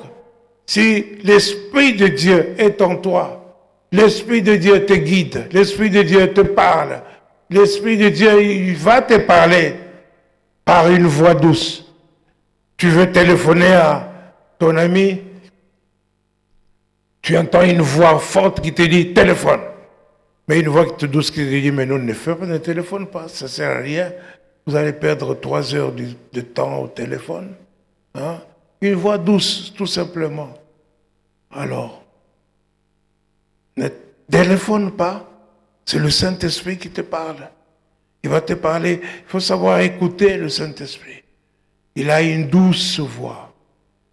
si l'Esprit de Dieu est en toi, l'Esprit de Dieu te guide, l'Esprit de Dieu te parle, l'Esprit de Dieu, il va te parler par une voix douce. Tu veux téléphoner à ton ami, tu entends une voix forte qui te dit téléphone. Mais une voix douce qui te dit mais non, ne téléphone pas, ça ne sert à rien. Vous allez perdre 3 heures de temps au téléphone. Hein? Une voix douce, tout simplement. Alors, ne téléphone pas, c'est le Saint-Esprit qui te parle. Il va te parler, il faut savoir écouter le Saint-Esprit. Il a une douce voix.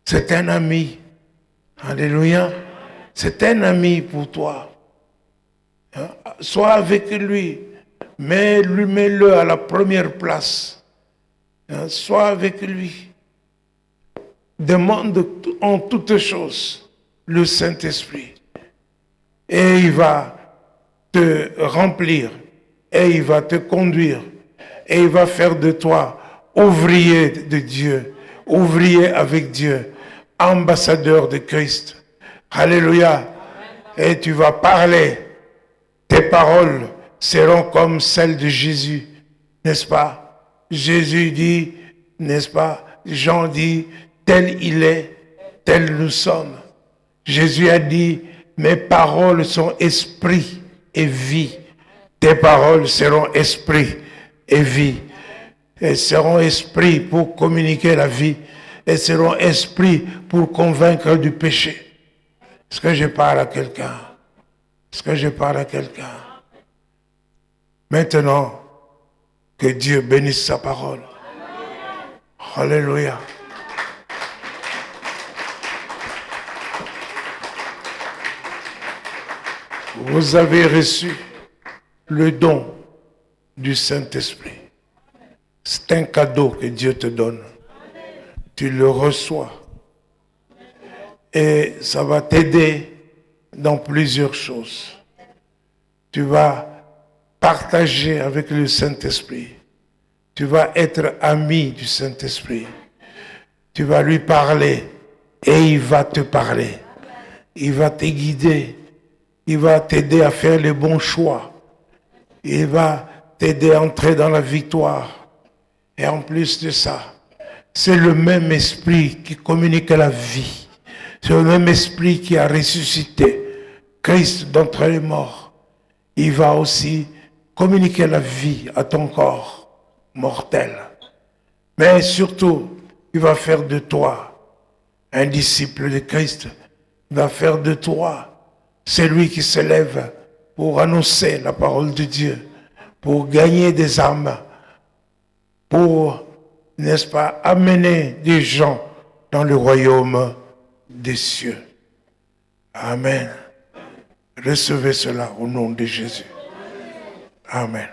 C'est un ami. Alléluia. C'est un ami pour toi. Hein? Sois avec lui. Mets-le à la première place. Hein? Sois avec lui. Demande en toutes choses le Saint-Esprit. Et il va te remplir. Et il va te conduire. Et il va faire de toi ouvrier de Dieu. Ouvrier avec Dieu. Ambassadeur de Christ. Alléluia. Et tu vas parler. Tes paroles seront comme celles de Jésus. N'est-ce pas? Jésus dit, n'est-ce pas? Jean dit, tel il est, tel nous sommes. Jésus a dit, mes paroles sont esprit et vie. Tes paroles seront esprit et vie. Elles seront esprit pour communiquer la vie. Elles seront esprit pour convaincre du péché. Est-ce que je parle à quelqu'un? Est-ce que je parle à quelqu'un? Maintenant, que Dieu bénisse sa parole. Alléluia. Vous avez reçu le don du Saint-Esprit. C'est un cadeau que Dieu te donne. Tu le reçois. Et ça va t'aider dans plusieurs choses. Tu vas partager avec le Saint-Esprit. Tu vas être ami du Saint-Esprit. Tu vas lui parler et il va te parler. Il va te guider. Il va t'aider à faire les bons choix. Il va t'aider à entrer dans la victoire. Et en plus de ça, c'est le même esprit qui communique la vie. C'est le même esprit qui a ressuscité Christ d'entre les morts. Il va aussi communiquer la vie à ton corps mortel. Mais surtout, il va faire de toi un disciple de Christ. Il va faire de toi celui qui se lève pour annoncer la parole de Dieu, pour gagner des âmes, pour, n'est-ce pas, amener des gens dans le royaume des cieux. Amen. Recevez cela au nom de Jésus. Amen.